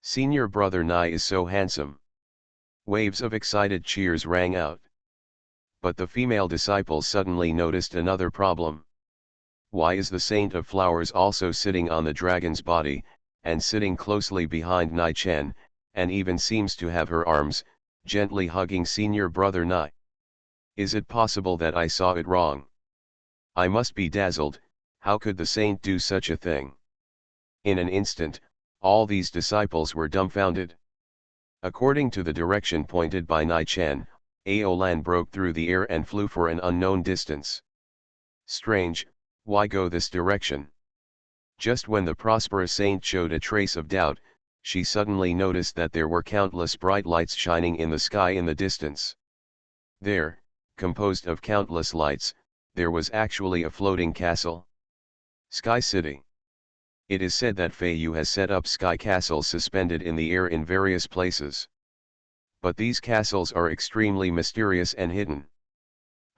Senior brother Nai is so handsome. Waves of excited cheers rang out. But the female disciples suddenly noticed another problem. Why is the Saint of Flowers also sitting on the dragon's body, and sitting closely behind Nai-Chen, and even seems to have her arms, gently hugging senior brother Nai? Is it possible that I saw it wrong? I must be dazzled, how could the saint do such a thing? In an instant, all these disciples were dumbfounded. According to the direction pointed by Nai-Chen, Aolan broke through the air and flew for an unknown distance. Strange, why go this direction? Just when the prosperous saint showed a trace of doubt, she suddenly noticed that there were countless bright lights shining in the sky in the distance. There, composed of countless lights, there was actually a floating castle. Sky City. It is said that Fei Yu has set up sky castles suspended in the air in various places. But these castles are extremely mysterious and hidden.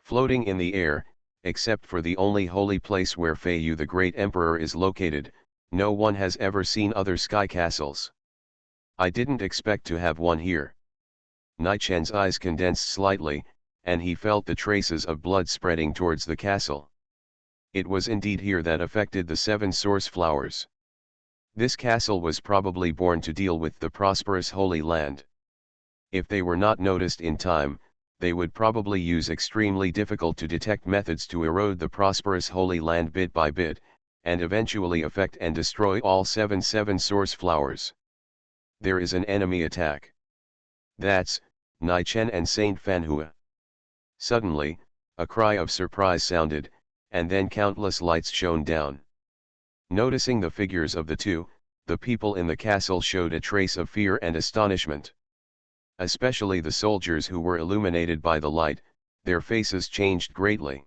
Floating in the air, except for the only holy place where Fei Yu the Great Emperor is located, no one has ever seen other sky castles. I didn't expect to have one here. Nai-Chen's eyes condensed slightly, and he felt the traces of blood spreading towards the castle. It was indeed here that affected the 7 source flowers. This castle was probably born to deal with the prosperous Holy Land. If they were not noticed in time, they would probably use extremely difficult to detect methods to erode the prosperous Holy Land bit by bit, and eventually affect and destroy all 7 source flowers. There is an enemy attack. That's Nai-Chen and Saint Fanhua. Suddenly, a cry of surprise sounded, and then countless lights shone down. Noticing the figures of the two, the people in the castle showed a trace of fear and astonishment. Especially the soldiers who were illuminated by the light, their faces changed greatly.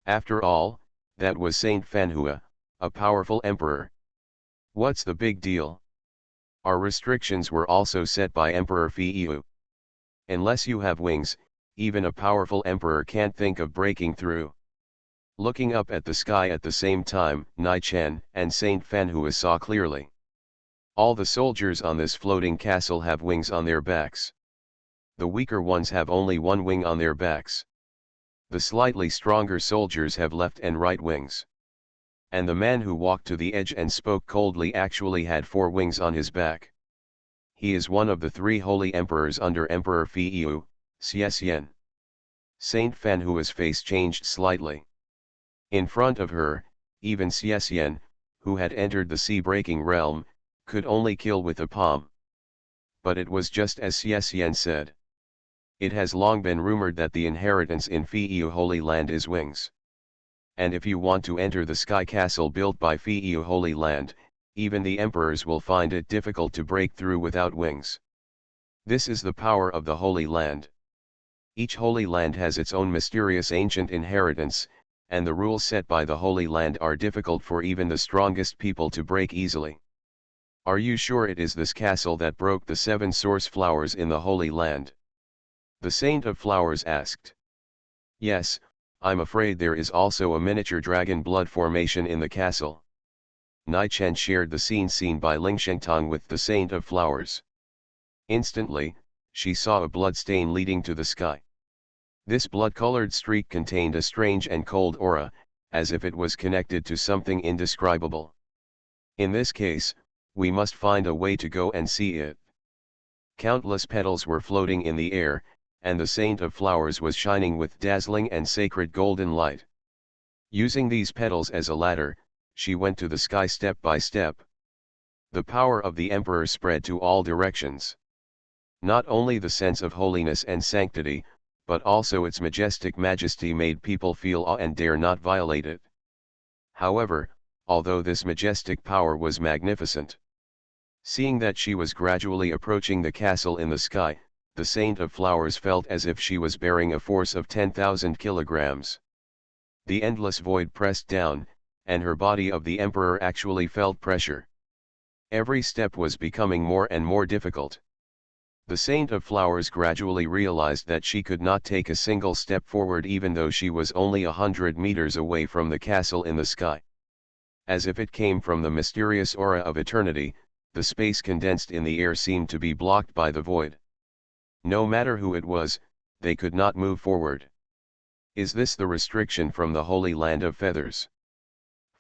After all, that was Saint Fanhua, a powerful emperor. What's the big deal? Our restrictions were also set by Emperor Fei Yu. Unless you have wings, even a powerful emperor can't think of breaking through. Looking up at the sky at the same time, Nai-Chen and Saint Fanhua saw clearly. All the soldiers on this floating castle have wings on their backs. The weaker ones have only one wing on their backs. The slightly stronger soldiers have left and right wings. And the man who walked to the edge and spoke coldly actually had 4 wings on his back. He is one of the 3 holy emperors under Emperor Fei Yu, Xian. Saint Fanhua's face changed slightly. In front of her, even Xian, who had entered the sea-breaking realm, could only kill with a palm. But it was just as Xian said. It has long been rumored that the inheritance in Fei Yu Holy Land is wings. And if you want to enter the sky castle built by Fei Yu Holy Land, even the emperors will find it difficult to break through without wings. This is the power of the Holy Land. Each Holy Land has its own mysterious ancient inheritance, and the rules set by the Holy Land are difficult for even the strongest people to break easily. Are you sure it is this castle that broke the 7 source flowers in the Holy Land? The Saint of Flowers asked. Yes, I'm afraid there is also a miniature dragon blood formation in the castle. Nai Chen shared the scene seen by Ling Shengtang with the Saint of Flowers. Instantly, she saw a blood stain leading to the sky. This blood-colored streak contained a strange and cold aura, as if it was connected to something indescribable. In this case, we must find a way to go and see it. Countless petals were floating in the air, and the Saint of Flowers was shining with dazzling and sacred golden light. Using these petals as a ladder, she went to the sky step by step. The power of the Emperor spread to all directions. Not only the sense of holiness and sanctity, but also its majestic majesty made people feel awe and dare not violate it. However, although this majestic power was magnificent, seeing that she was gradually approaching the castle in the sky, the Saint of Flowers felt as if she was bearing a force of 10,000 kilograms. The endless void pressed down, and her body of the Emperor actually felt pressure. Every step was becoming more and more difficult. The Saint of Flowers gradually realized that she could not take a single step forward even though she was only 100 meters away from the castle in the sky. As if it came from the mysterious aura of eternity, the space condensed in the air seemed to be blocked by the void. No matter who it was, they could not move forward. Is this the restriction from the Holy Land of Feathers?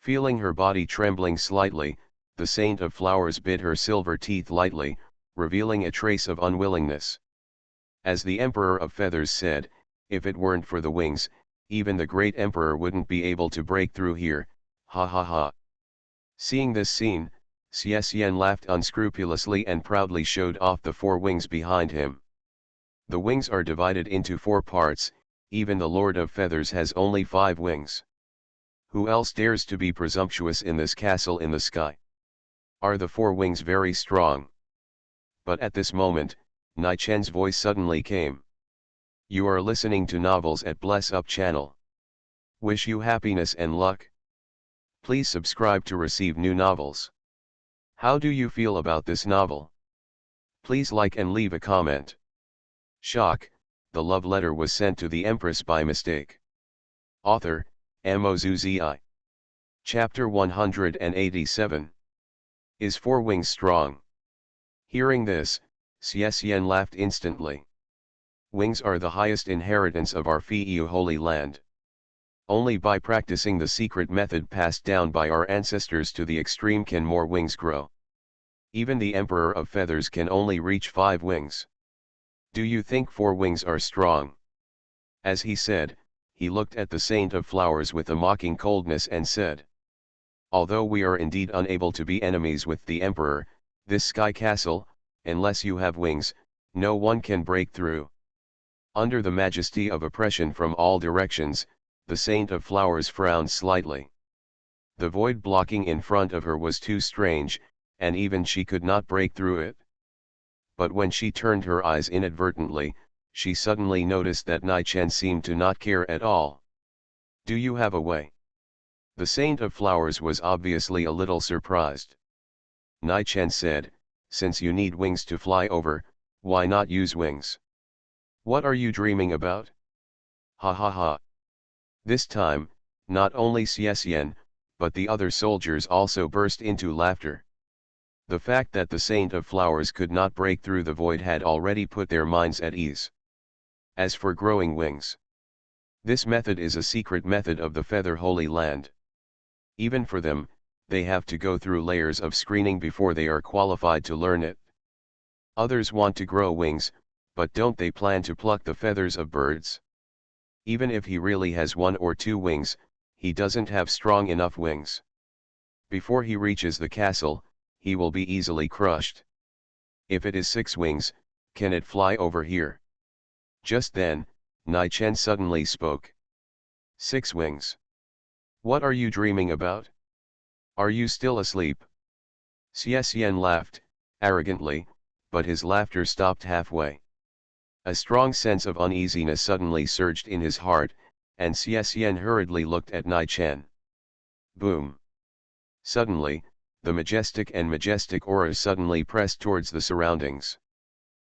Feeling her body trembling slightly, the Saint of Flowers bit her silver teeth lightly, revealing a trace of unwillingness. As the Emperor of Feathers said, if it weren't for the wings, even the great Emperor wouldn't be able to break through here, ha ha ha. Seeing this scene, Xie Xian laughed unscrupulously and proudly showed off the 4 wings behind him. The wings are divided into 4 parts, even the Lord of Feathers has only 5 wings. Who else dares to be presumptuous in this castle in the sky? Are the 4 wings very strong? But at this moment, Nai Chen's voice suddenly came. You are listening to novels at Bless Up channel. Wish you happiness and luck. Please subscribe to receive new novels. How do you feel about this novel? Please like and leave a comment. Shock, the love letter was sent to the Empress by mistake. Author, Mozuzi. Chapter 187. Is 4 wings strong? Hearing this, Xie Xian laughed instantly. Wings are the highest inheritance of our Fiyu Holy Land. Only by practicing the secret method passed down by our ancestors to the extreme can more wings grow. Even the Emperor of Feathers can only reach 5 wings. Do you think 4 wings are strong? As he said, he looked at the Saint of Flowers with a mocking coldness and said, although we are indeed unable to be enemies with the Emperor, this sky castle, unless you have wings, no one can break through. Under the majesty of oppression from all directions, the Saint of Flowers frowned slightly. The void blocking in front of her was too strange, and even she could not break through it. But when she turned her eyes inadvertently, she suddenly noticed that Nai Chen seemed to not care at all. Do you have a way? The Saint of Flowers was obviously a little surprised. Nai Chen said, since you need wings to fly over, why not use wings? What are you dreaming about? Ha ha ha. This time, not only Xie Xian, but the other soldiers also burst into laughter. The fact that the Saint of Flowers could not break through the void had already put their minds at ease. As for growing wings, this method is a secret method of the Feather Holy Land. Even for them, they have to go through layers of screening before they are qualified to learn it. Others want to grow wings, but don't they plan to pluck the feathers of birds? Even if he really has 1 or 2 wings, he doesn't have strong enough wings. Before he reaches the castle, he will be easily crushed. If it is 6 wings, can it fly over here? Just then, Nai Chen suddenly spoke. 6 wings. What are you dreaming about? Are you still asleep? Xian laughed, arrogantly, but his laughter stopped halfway. A strong sense of uneasiness suddenly surged in his heart, and Xian hurriedly looked at Nai Chen. Boom! Suddenly, the majestic aura suddenly pressed towards the surroundings.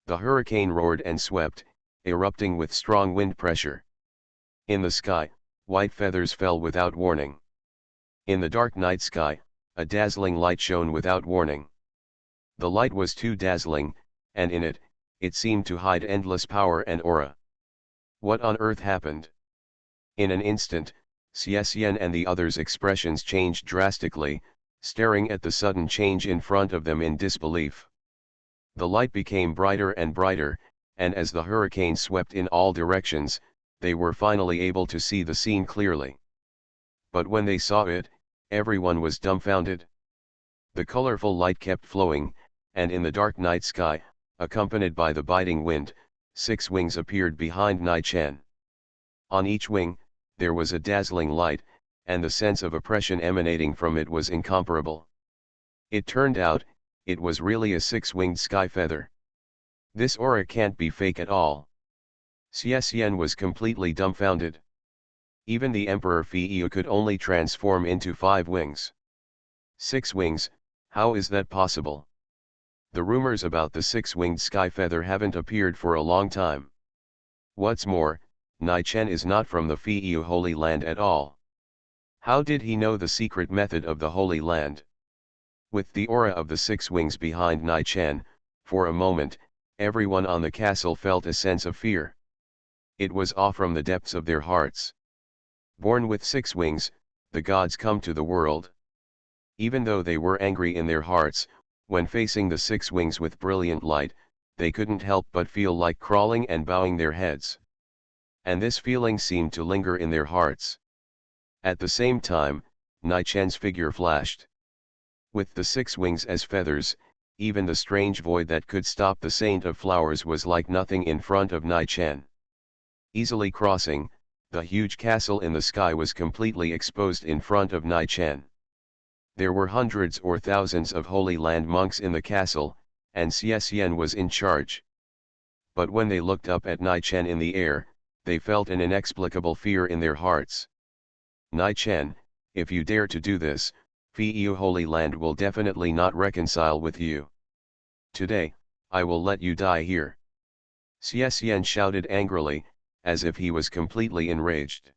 The hurricane roared and swept, erupting with strong wind pressure. In the sky, white feathers fell without warning. In the dark night sky, a dazzling light shone without warning. The light was too dazzling, and in it, it seemed to hide endless power and aura. What on earth happened? In an instant, Xian and the others' expressions changed drastically, staring at the sudden change in front of them in disbelief. The light became brighter and brighter, and as the hurricane swept in all directions, they were finally able to see the scene clearly. But when they saw it, everyone was dumbfounded. The colorful light kept flowing, and in the dark night sky, accompanied by the biting wind, 6 wings appeared behind Nai Chen. On each wing, there was a dazzling light, and the sense of oppression emanating from it was incomparable. It turned out, it was really a 6-winged sky feather. This aura can't be fake at all. Xian was completely dumbfounded. Even the Emperor Fiyu could only transform into 5 wings. 6 wings, how is that possible? The rumors about the 6-winged sky feather haven't appeared for a long time. What's more, Nai Chen is not from the Fiyu Holy Land at all. How did he know the secret method of the Holy Land? With the aura of the 6 wings behind Nai Chen, for a moment, everyone on the castle felt a sense of fear. It was awe from the depths of their hearts. Born with 6 wings, the gods come to the world. Even though they were angry in their hearts, when facing the 6 wings with brilliant light, they couldn't help but feel like crawling and bowing their heads. And this feeling seemed to linger in their hearts. At the same time, Nai Chen's figure flashed. With the 6 wings as feathers, even the strange void that could stop the Saint of Flowers was like nothing in front of Nai Chen. Easily crossing, the huge castle in the sky was completely exposed in front of Nai Chen. There were hundreds or thousands of Holy Land monks in the castle, and Xian was in charge. But when they looked up at Nai Chen in the air, they felt an inexplicable fear in their hearts. Nai Chen, if you dare to do this, Fiyu Holy Land will definitely not reconcile with you. Today, I will let you die here. Xian shouted angrily, as if he was completely enraged.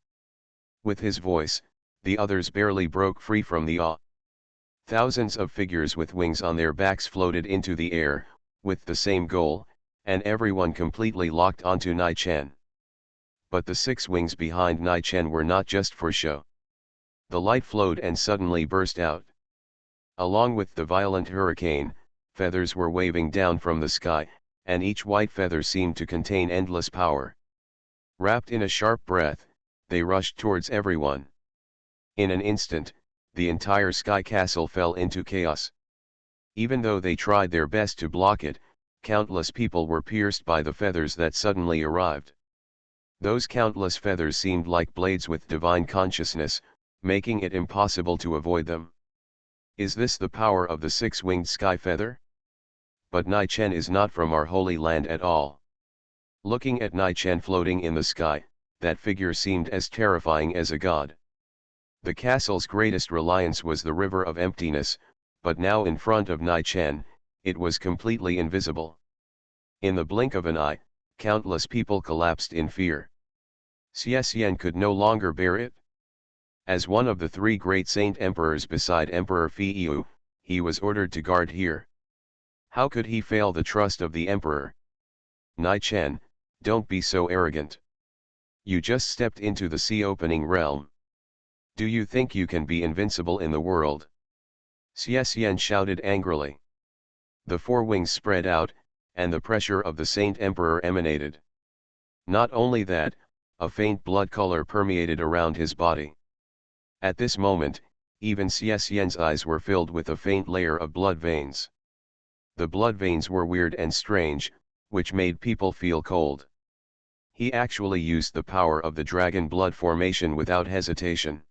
With his voice, the others barely broke free from the awe. Thousands of figures with wings on their backs floated into the air, with the same goal, and everyone completely locked onto Nai Chen. But the 6 wings behind Nai Chen were not just for show. The light flowed and suddenly burst out. Along with the violent hurricane, feathers were waving down from the sky, and each white feather seemed to contain endless power. Wrapped in a sharp breath, they rushed towards everyone. In an instant, the entire sky castle fell into chaos. Even though they tried their best to block it, countless people were pierced by the feathers that suddenly arrived. Those countless feathers seemed like blades with divine consciousness, making it impossible to avoid them. Is this the power of the 6-winged sky feather? But Nai Chen is not from our Holy Land at all. Looking at Nai Chen floating in the sky, that figure seemed as terrifying as a god. The castle's greatest reliance was the river of emptiness, but now in front of Nai Chen, it was completely invisible. In the blink of an eye, countless people collapsed in fear. Xian could no longer bear it. As one of the 3 great saint emperors beside Emperor Fiyu, he was ordered to guard here. How could he fail the trust of the emperor? Nai Chen, don't be so arrogant. You just stepped into the sea-opening realm. Do you think you can be invincible in the world? Xian shouted angrily. The 4 wings spread out, and the pressure of the Saint Emperor emanated. Not only that, a faint blood color permeated around his body. At this moment, even Xian's eyes were filled with a faint layer of blood veins. The blood veins were weird and strange, which made people feel cold. He actually used the power of the dragon blood formation without hesitation.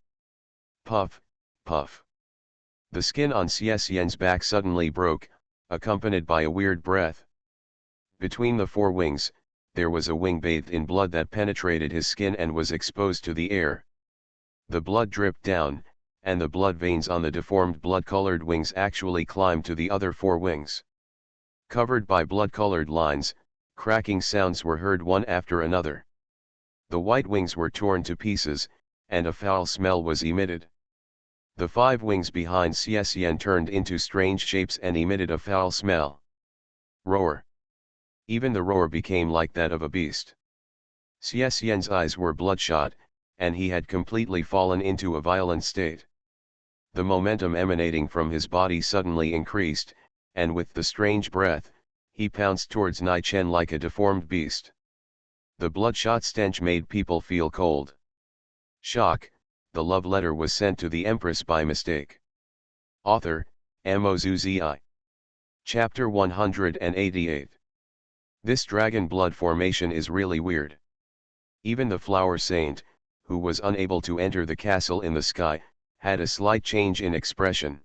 Puff, puff. The skin on Xian's back suddenly broke, accompanied by a weird breath. Between the four wings, there was a wing bathed in blood that penetrated his skin and was exposed to the air. The blood dripped down, and the blood veins on the deformed blood-colored wings actually climbed to the other four wings. Covered by blood-colored lines, cracking sounds were heard one after another. The white wings were torn to pieces, and a foul smell was emitted. The five wings behind Xian turned into strange shapes and emitted a foul smell. Roar. Even the roar became like that of a beast. Xian's eyes were bloodshot, and he had completely fallen into a violent state. The momentum emanating from his body suddenly increased, and with the strange breath, he pounced towards Nai Chen like a deformed beast. The bloodshot stench made people feel cold. Shock, the love letter was sent to the Empress by mistake. Author, MaleProtagonist. Chapter 188. This dragon blood formation is really weird. Even the flower saint, who was unable to enter the castle in the sky, had a slight change in expression.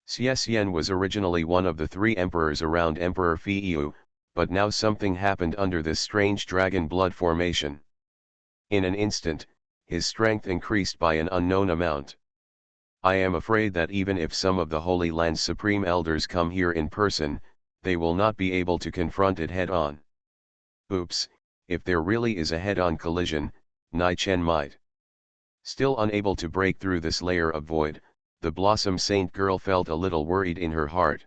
Xian was originally one of the three emperors around Emperor Fiyu, but now something happened under this strange dragon blood formation. In an instant, his strength increased by an unknown amount. I am afraid that even if some of the Holy Land's supreme elders come here in person, they will not be able to confront it head-on. Oops, if there really is a head-on collision, Nai Chen might. Still unable to break through this layer of void, the Blossom Saint girl felt a little worried in her heart.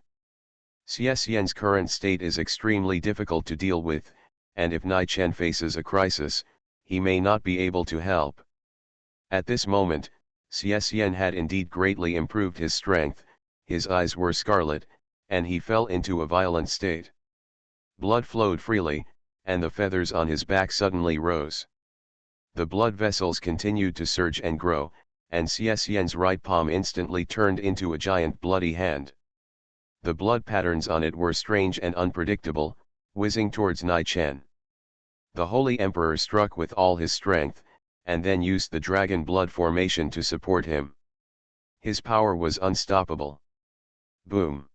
Xian's current state is extremely difficult to deal with, and if Nai Chen faces a crisis, he may not be able to help. At this moment, Xian had indeed greatly improved his strength, his eyes were scarlet, and he fell into a violent state. Blood flowed freely, and the feathers on his back suddenly rose. The blood vessels continued to surge and grow, and Xian's right palm instantly turned into a giant bloody hand. The blood patterns on it were strange and unpredictable, whizzing towards Nai Chen. The Holy Emperor struck with all his strength, and then used the dragon blood formation to support him. His power was unstoppable. Boom!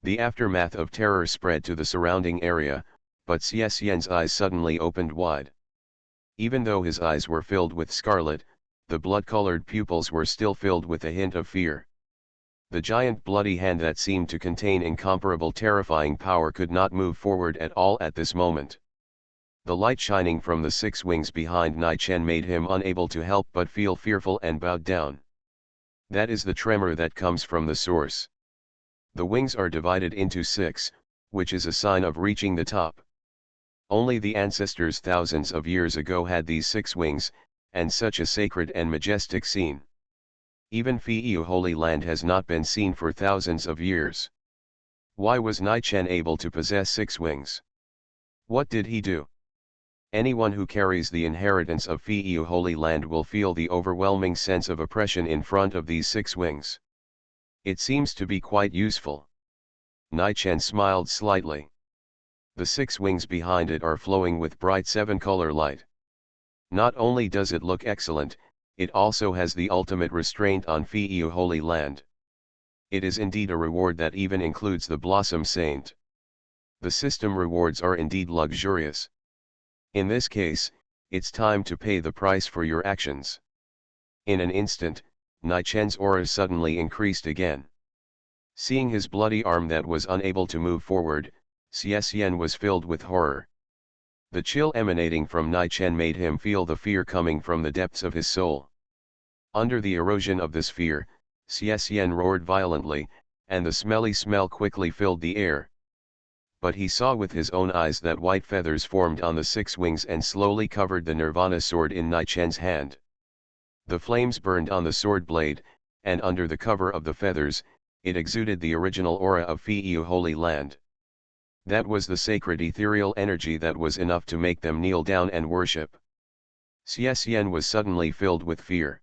The aftermath of terror spread to the surrounding area, but Xian's eyes suddenly opened wide. Even though his eyes were filled with scarlet, the blood-colored pupils were still filled with a hint of fear. The giant bloody hand that seemed to contain incomparable terrifying power could not move forward at all at this moment. The light shining from the six wings behind Nai Chen made him unable to help but feel fearful and bowed down. That is the tremor that comes from the source. The wings are divided into six, which is a sign of reaching the top. Only the ancestors thousands of years ago had these six wings, and such a sacred and majestic scene. Even Fiyu Holy Land has not been seen for thousands of years. Why was Nai Chen able to possess six wings? What did he do? Anyone who carries the inheritance of Fiyu Holy Land will feel the overwhelming sense of oppression in front of these six wings. It seems to be quite useful. Nai Chen smiled slightly. The six wings behind it are flowing with bright seven-color light. Not only does it look excellent, it also has the ultimate restraint on Fiyu Holy Land. It is indeed a reward that even includes the Blossom Saint. The system rewards are indeed luxurious. In this case, it's time to pay the price for your actions. In an instant, Nai Chen's aura suddenly increased again. Seeing his bloody arm that was unable to move forward, Xian was filled with horror. The chill emanating from Nai Chen made him feel the fear coming from the depths of his soul. Under the erosion of this fear, Xian roared violently, and the smelly smell quickly filled the air. But he saw with his own eyes that white feathers formed on the six wings and slowly covered the Nirvana sword in Nai Chen's hand. The flames burned on the sword blade, and under the cover of the feathers, it exuded the original aura of Fiyu Holy Land. That was the sacred ethereal energy that was enough to make them kneel down and worship. Xian was suddenly filled with fear.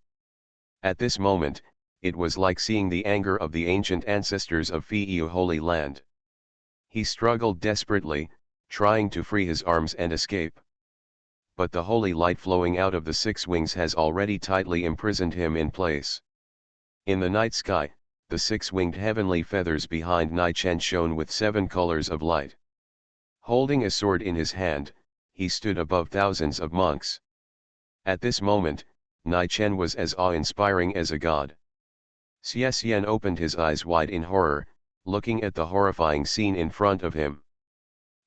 At this moment, it was like seeing the anger of the ancient ancestors of Fiyu Holy Land. He struggled desperately, trying to free his arms and escape. But the holy light flowing out of the six wings has already tightly imprisoned him in place. In the night sky, the six-winged heavenly feathers behind Nai-Chen shone with 7 colors of light. Holding a sword in his hand, he stood above thousands of monks. At this moment, Nai-Chen was as awe-inspiring as a god. Xie Xian opened his eyes wide in horror, looking at the horrifying scene in front of him.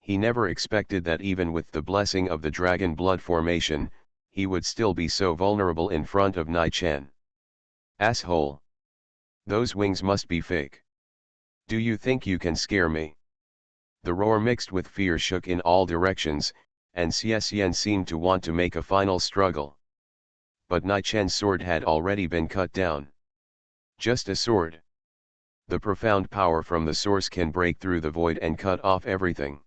He never expected that even with the blessing of the dragon blood formation, he would still be so vulnerable in front of Nai-Chen. Asshole! Those wings must be fake. Do you think you can scare me? The roar mixed with fear shook in all directions, and Xie Xian seemed to want to make a final struggle. But Nai-Chen's sword had already been cut down. Just a sword. The profound power from the source can break through the void and cut off everything.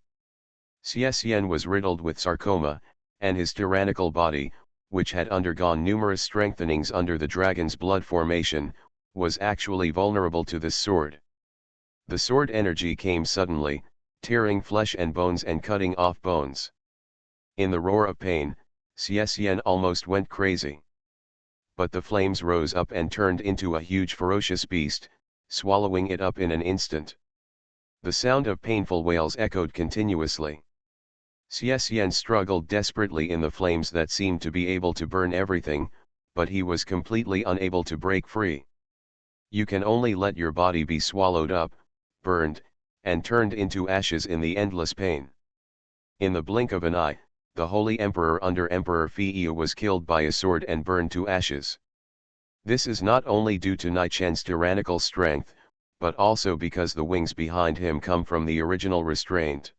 Xie Xian was riddled with sarcoma, and his tyrannical body, which had undergone numerous strengthenings under the dragon's blood formation, was actually vulnerable to this sword. The sword energy came suddenly, tearing flesh and bones and cutting off bones. In the roar of pain, Xie Xian almost went crazy. But the flames rose up and turned into a huge ferocious beast, swallowing it up in an instant. The sound of painful wails echoed continuously. Xie Xian struggled desperately in the flames that seemed to be able to burn everything, but he was completely unable to break free. You can only let your body be swallowed up, burned, and turned into ashes in the endless pain. In the blink of an eye, the Holy Emperor under Emperor Feiyu was killed by a sword and burned to ashes. This is not only due to Nai-Chen's tyrannical strength, but also because the wings behind him come from the original restraint.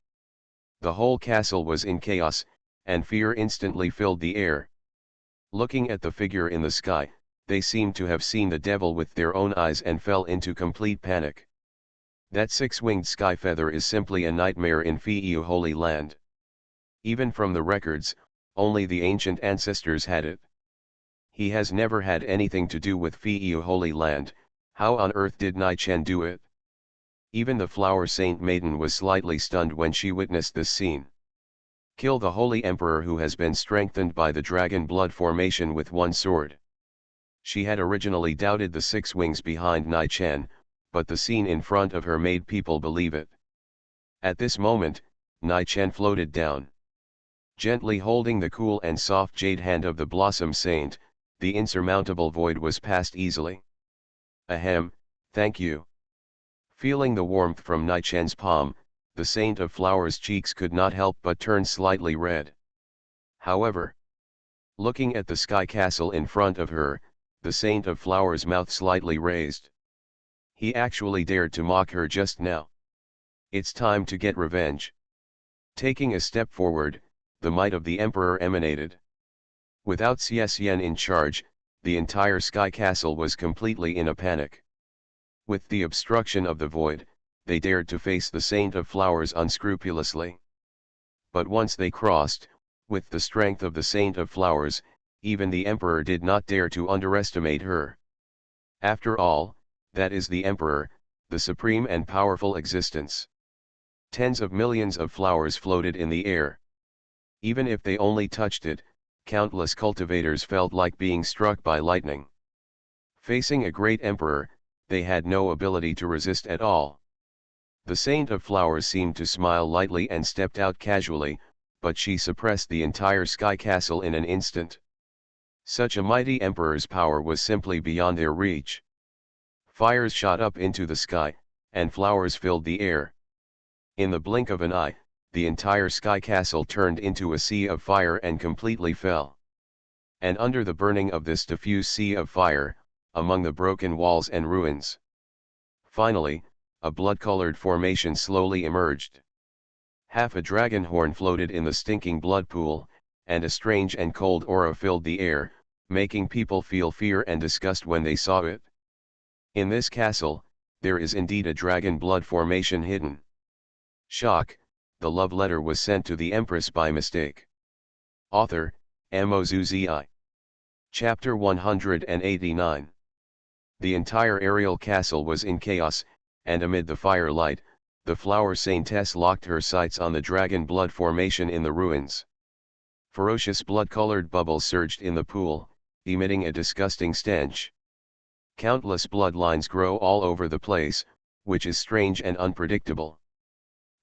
The whole castle was in chaos, and fear instantly filled the air. Looking at the figure in the sky, they seemed to have seen the devil with their own eyes and fell into complete panic. That six-winged sky feather is simply a nightmare in Feiyu Holy Land. Even from the records, only the ancient ancestors had it. He has never had anything to do with Feiyu Holy Land. How on earth did Nai-Chen do it? Even the flower saint maiden was slightly stunned when she witnessed this scene. Kill the Holy Emperor who has been strengthened by the dragon blood formation with one sword. She had originally doubted the 6 wings behind Nai-Chen, but the scene in front of her made people believe it. At this moment, Nai-Chen floated down. Gently holding the cool and soft jade hand of the Blossom Saint, the insurmountable void was passed easily. Ahem, thank you. Feeling the warmth from Nai-Chen's palm, the Saint of Flowers' cheeks could not help but turn slightly red. However, looking at the sky castle in front of her, the Saint of Flowers' mouth slightly raised. He actually dared to mock her just now. It's time to get revenge. Taking a step forward, the might of the Emperor emanated. Without Xie Xian in charge, the entire sky castle was completely in a panic. With the obstruction of the void, they dared to face the Saint of Flowers unscrupulously. But once they crossed, with the strength of the Saint of Flowers, even the Emperor did not dare to underestimate her. After all, that is the Emperor, the supreme and powerful existence. Tens of millions of flowers floated in the air. Even if they only touched it, countless cultivators felt like being struck by lightning. Facing a great emperor, they had no ability to resist at all. The Saint of Flowers seemed to smile lightly and stepped out casually, but she suppressed the entire sky castle in an instant. Such a mighty emperor's power was simply beyond their reach. Fires shot up into the sky, and flowers filled the air. In the blink of an eye, the entire sky castle turned into a sea of fire and completely fell. And under the burning of this diffuse sea of fire, among the broken walls and ruins, finally, a blood-colored formation slowly emerged. Half a dragon horn floated in the stinking blood pool, and a strange and cold aura filled the air, making people feel fear and disgust when they saw it. In this castle, there is indeed a dragon blood formation hidden. Shock, the love letter was sent to the Empress by mistake. Author, MaleProtagonist. Chapter 189. The entire aerial castle was in chaos, and amid the firelight, the flower saintess locked her sights on the dragon blood formation in the ruins. Ferocious blood-colored bubbles surged in the pool, emitting a disgusting stench. Countless bloodlines grow all over the place, which is strange and unpredictable.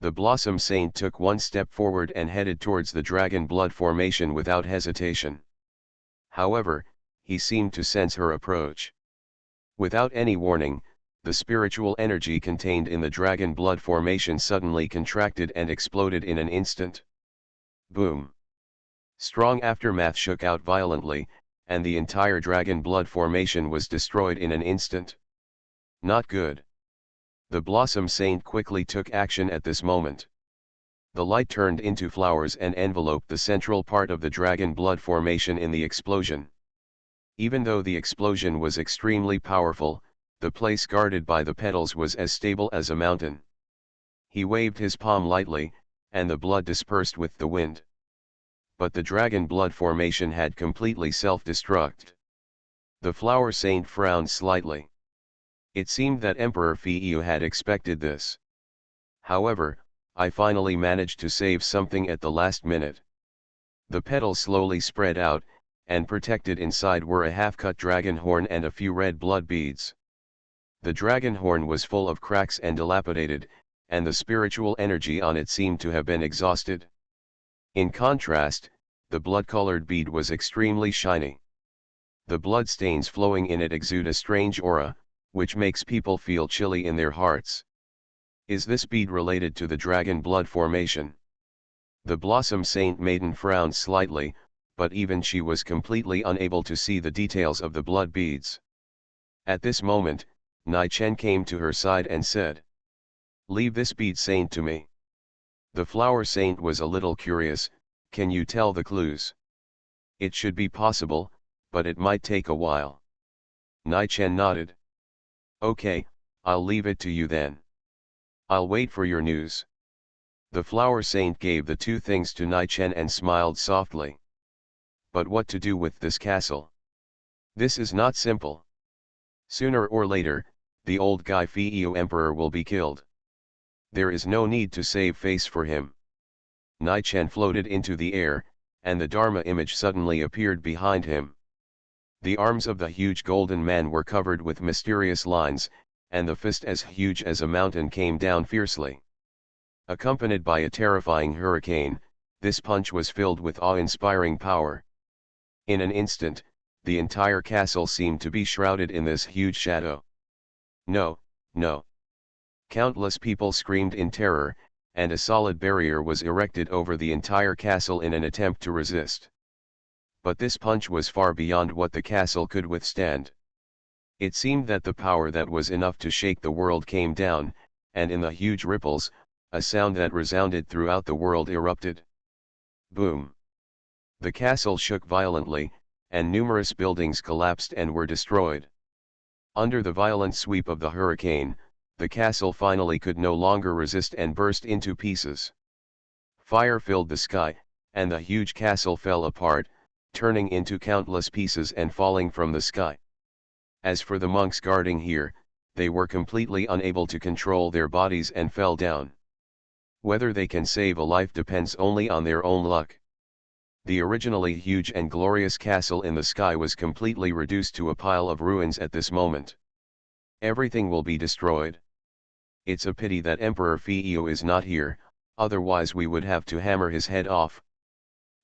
The Blossom Saint took one step forward and headed towards the dragon blood formation without hesitation. However, he seemed to sense her approach. Without any warning, the spiritual energy contained in the dragon blood formation suddenly contracted and exploded in an instant. Boom! Strong aftermath shook out violently, and the entire dragon blood formation was destroyed in an instant. Not good. The Blossom Saint quickly took action at this moment. The light turned into flowers and enveloped the central part of the dragon blood formation in the explosion. Even though the explosion was extremely powerful, the place guarded by the petals was as stable as a mountain. He waved his palm lightly, and the blood dispersed with the wind. But the dragon blood formation had completely self-destruct. The Flower Saint frowned slightly. It seemed that Emperor Fiyu had expected this. However, I finally managed to save something at the last minute. The petals slowly spread out, and protected inside were a half-cut dragon horn and a few red blood beads. The dragon horn was full of cracks and dilapidated, and the spiritual energy on it seemed to have been exhausted. In contrast, the blood-colored bead was extremely shiny. The blood stains flowing in it exude a strange aura, which makes people feel chilly in their hearts. Is this bead related to the dragon blood formation? The Blossom Saint Maiden frowned slightly, but even she was completely unable to see the details of the blood beads. At this moment, Nai Chen came to her side and said, "Leave this bead saint to me." The Flower Saint was a little curious. "Can you tell the clues?" "It should be possible, but it might take a while." Nai Chen nodded. "Okay, I'll leave it to you then. I'll wait for your news." The Flower Saint gave the two things to Nai Chen and smiled softly. "But what to do with this castle? This is not simple. Sooner or later, the old guy Fiyu Emperor will be killed. There is no need to save face for him." Nai Chen floated into the air, and the Dharma image suddenly appeared behind him. The arms of the huge golden man were covered with mysterious lines, and the fist as huge as a mountain came down fiercely. Accompanied by a terrifying hurricane, this punch was filled with awe-inspiring power. In an instant, the entire castle seemed to be shrouded in this huge shadow. "No, no!" Countless people screamed in terror, and a solid barrier was erected over the entire castle in an attempt to resist. But this punch was far beyond what the castle could withstand. It seemed that the power that was enough to shake the world came down, and in the huge ripples, a sound that resounded throughout the world erupted. Boom! The castle shook violently, and numerous buildings collapsed and were destroyed. Under the violent sweep of the hurricane, the castle finally could no longer resist and burst into pieces. Fire filled the sky, and the huge castle fell apart, turning into countless pieces and falling from the sky. As for the monks guarding here, they were completely unable to control their bodies and fell down. Whether they can save a life depends only on their own luck. The originally huge and glorious castle in the sky was completely reduced to a pile of ruins at this moment. Everything will be destroyed. It's a pity that Emperor Fiyu is not here, otherwise we would have to hammer his head off.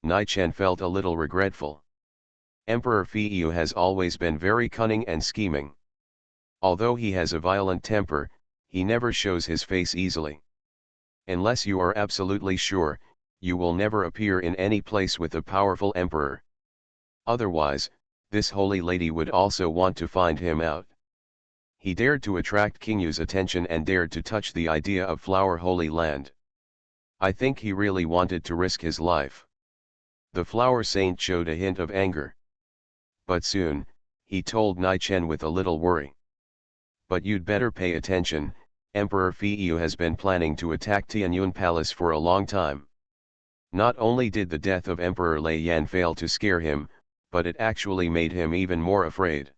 Nai Chen felt a little regretful. Emperor Fiyu has always been very cunning and scheming. Although he has a violent temper, he never shows his face easily. Unless you are absolutely sure, you will never appear in any place with a powerful emperor. Otherwise, this holy lady would also want to find him out. He dared to attract King Yu's attention and dared to touch the idea of Flower Holy Land. I think he really wanted to risk his life. The Flower Saint showed a hint of anger. But soon, he told Nai Chen with a little worry. "But you'd better pay attention, Emperor Fiyu has been planning to attack Tianyun Palace for a long time. Not only did the death of Emperor Lei Yan fail to scare him, but it actually made him even more afraid.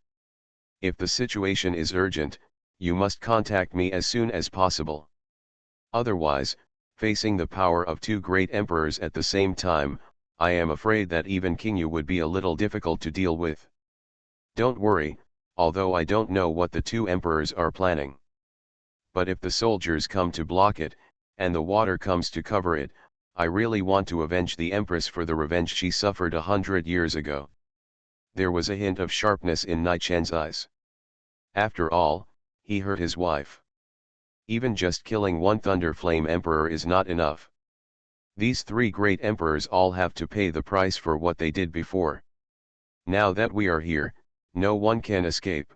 If the situation is urgent, you must contact me as soon as possible. Otherwise, facing the power of two great emperors at the same time, I am afraid that even King Yu would be a little difficult to deal with. Don't worry, although I don't know what the two emperors are planning. But if the soldiers come to block it, and the water comes to cover it, I really want to avenge the empress for the revenge she suffered 100 years ago. There was a hint of sharpness in Nai Chen's eyes. After all, he hurt his wife. Even just killing one Thunder Flame Emperor is not enough. These three great emperors all have to pay the price for what they did before. Now that we are here, no one can escape.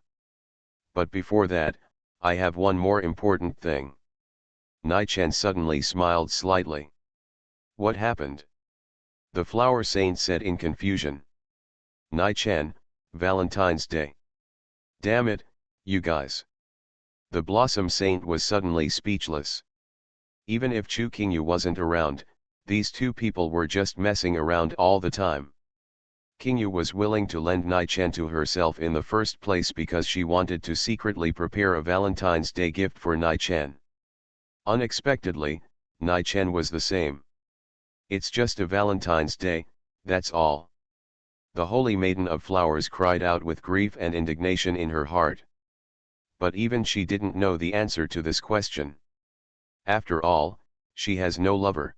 But before that, I have one more important thing. Nai Chen suddenly smiled slightly. What happened? The Flower Saint said in confusion. Nai Chen, Valentine's Day. Damn it, you guys. The Blossom Saint was suddenly speechless. Even if Chu Qingyu wasn't around, these two people were just messing around all the time. Qingyu was willing to lend Nai Chen to herself in the first place because she wanted to secretly prepare a Valentine's Day gift for Nai Chen. Unexpectedly, Nai Chen was the same. It's just a Valentine's Day, that's all. The Holy Maiden of Flowers cried out with grief and indignation in her heart. But even she didn't know the answer to this question. After all, she has no lover.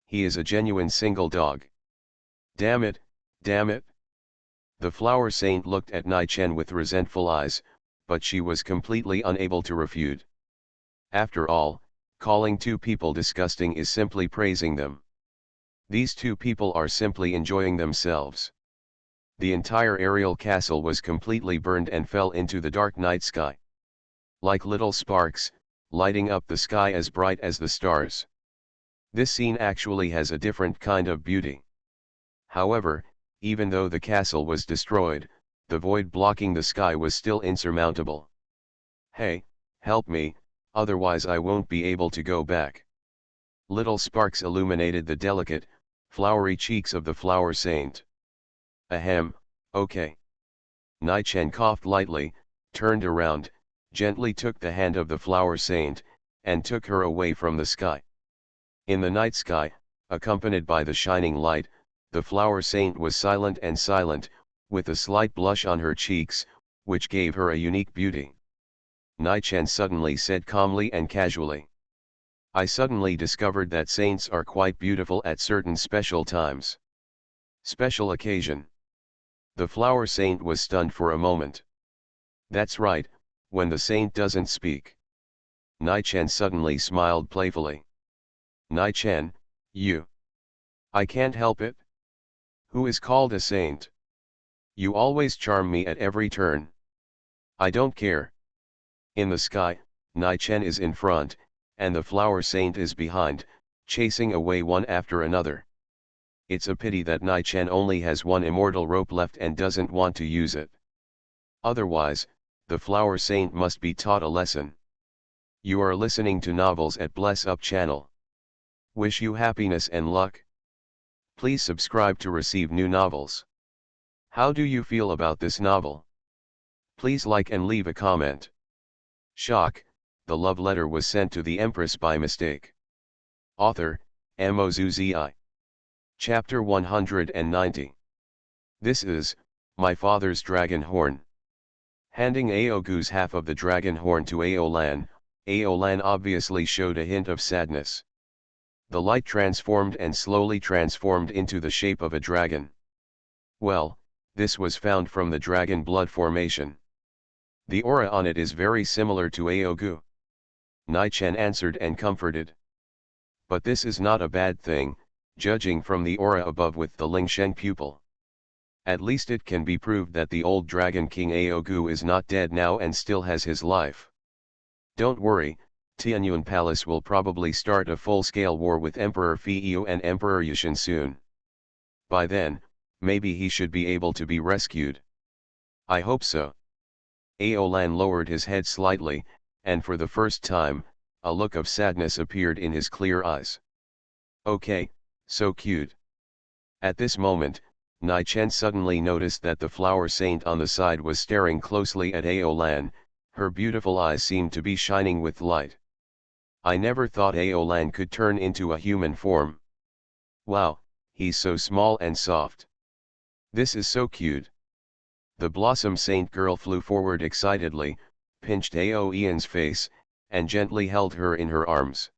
He is a genuine single dog. Damn it, damn it. The Flower Saint looked at Nai Chen with resentful eyes, but she was completely unable to refute. After all, calling two people disgusting is simply praising them. These two people are simply enjoying themselves. The entire aerial castle was completely burned and fell into the dark night sky. Like little sparks, lighting up the sky as bright as the stars. This scene actually has a different kind of beauty. However, even though the castle was destroyed, the void blocking the sky was still insurmountable. Hey, help me, otherwise I won't be able to go back. Little sparks illuminated the delicate, flowery cheeks of the Flower Saint. Ahem, okay. Nai Chen coughed lightly, turned around, gently took the hand of the Flower Saint, and took her away from the sky. In the night sky, accompanied by the shining light, the Flower Saint was silent, with a slight blush on her cheeks, which gave her a unique beauty. Nai Chen suddenly said calmly and casually. I suddenly discovered that saints are quite beautiful at certain special times. Special occasion. The Flower Saint was stunned for a moment. That's right, when the saint doesn't speak. Nai Chen suddenly smiled playfully. Nai Chen, you. I can't help it. Who is called a saint? You always charm me at every turn. I don't care. In the sky, Nai Chen is in front, and the Flower Saint is behind, chasing away one after another. It's a pity that Nai Chen only has one immortal rope left and doesn't want to use it. Otherwise, the Flower Saint must be taught a lesson. You are listening to Novels at Bless Up channel. Wish you happiness and luck. Please subscribe to receive new novels. How do you feel about this novel? Please like and leave a comment. Shock, the love letter was sent to the Empress by mistake. Author, Mozuzi. Chapter 190. This is, my father's dragon horn. Handing Aogu's half of the dragon horn to Aolan, Aolan obviously showed a hint of sadness. The light transformed and slowly transformed into the shape of a dragon. Well, this was found from the dragon blood formation. The aura on it is very similar to Aogu. Nai Chen answered and comforted. But this is not a bad thing, judging from the aura above with the Lingsheng pupil. At least it can be proved that the old Dragon King Aogu is not dead now and still has his life. Don't worry, Tianyuan Palace will probably start a full-scale war with Emperor Fiyu and Emperor Yushin soon. By then, maybe he should be able to be rescued. I hope so. Aolan lowered his head slightly, and for the first time, a look of sadness appeared in his clear eyes. Okay, so cute. At this moment, Nai Chen suddenly noticed that the Flower Saint on the side was staring closely at Aolan, her beautiful eyes seemed to be shining with light. I never thought Aolan could turn into a human form. Wow, he's so small and soft. This is so cute. The Blossom Saint girl flew forward excitedly, pinched Ao Ian's face, and gently held her in her arms.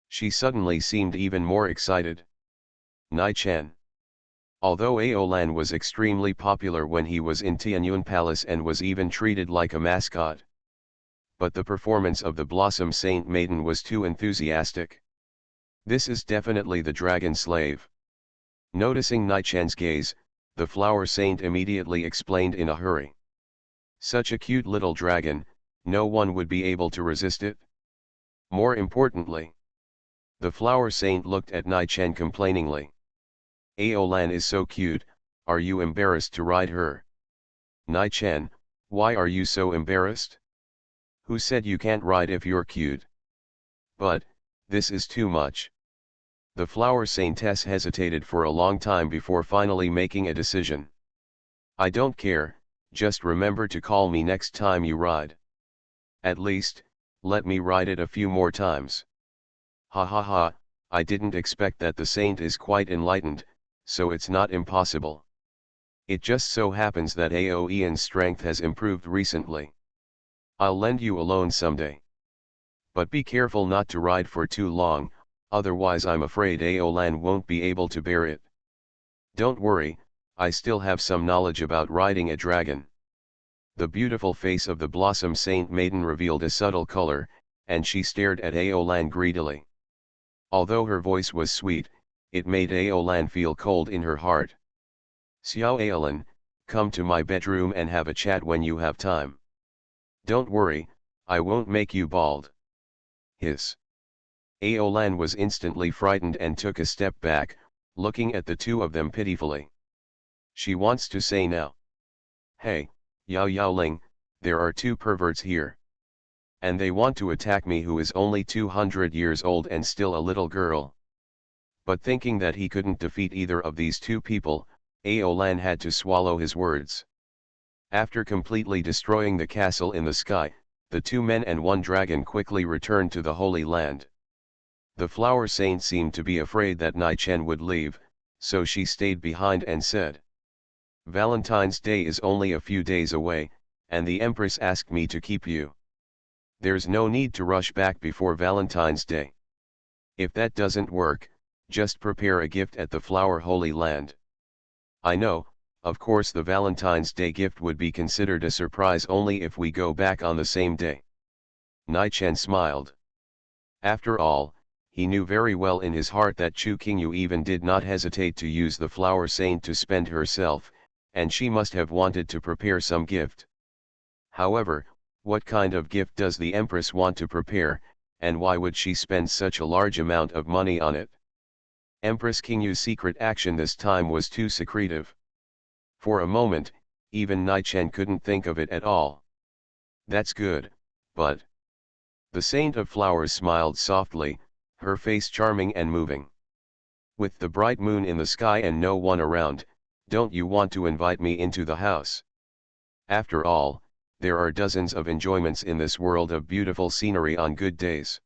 She suddenly seemed even more excited. Nai Chen. Although Aolan was extremely popular when he was in Tianyun Palace and was even treated like a mascot. But the performance of the Blossom Saint Maiden was too enthusiastic. This is definitely the dragon slave. Noticing Nai Chen's gaze, the Flower Saint immediately explained in a hurry. Such a cute little dragon, no one would be able to resist it. More importantly, the Flower Saint looked at Nai Chen complainingly. Aolan is so cute, are you embarrassed to ride her? Nai Chen, why are you so embarrassed? Who said you can't ride if you're cute? But, this is too much. The Flower Saintess hesitated for a long time before finally making a decision. I don't care, just remember to call me next time you ride. At least, let me ride it a few more times. Ha ha ha, I didn't expect that the saint is quite enlightened, so it's not impossible. It just so happens that Ao Ian's strength has improved recently. I'll lend you a loan someday. But be careful not to ride for too long, otherwise I'm afraid Aolan won't be able to bear it. Don't worry, I still have some knowledge about riding a dragon. The beautiful face of the Blossom Saint Maiden revealed a subtle color, and she stared at Aolan greedily. Although her voice was sweet, it made Aolan feel cold in her heart. Xiao Aolan, come to my bedroom and have a chat when you have time. Don't worry, I won't make you bald. Hiss. Aolan was instantly frightened and took a step back, looking at the two of them pitifully. She wants to say now. Hey, Yao Yaoling, there are two perverts here. And they want to attack me who is only 200 years old and still a little girl. But thinking that he couldn't defeat either of these two people, Aolan had to swallow his words. After completely destroying the castle in the sky, the two men and one dragon quickly returned to the Holy Land. The Flower Saint seemed to be afraid that Nai Chen would leave, so she stayed behind and said. Valentine's Day is only a few days away, and the Empress asked me to keep you. There's no need to rush back before Valentine's Day. If that doesn't work, just prepare a gift at the Flower Holy Land. I know, of course the Valentine's Day gift would be considered a surprise only if we go back on the same day. Nai Chen smiled. After all, he knew very well in his heart that Chu Qingyu even did not hesitate to use the Flower Saint to spend herself, and she must have wanted to prepare some gift. However, what kind of gift does the Empress want to prepare, and why would she spend such a large amount of money on it? Empress Qingyu's secret action this time was too secretive. For a moment, even Nai Chen couldn't think of it at all. That's good, but... The Saint of Flowers smiled softly, her face charming and moving. With the bright moon in the sky and no one around, don't you want to invite me into the house? After all, there are dozens of enjoyments in this world of beautiful scenery on good days.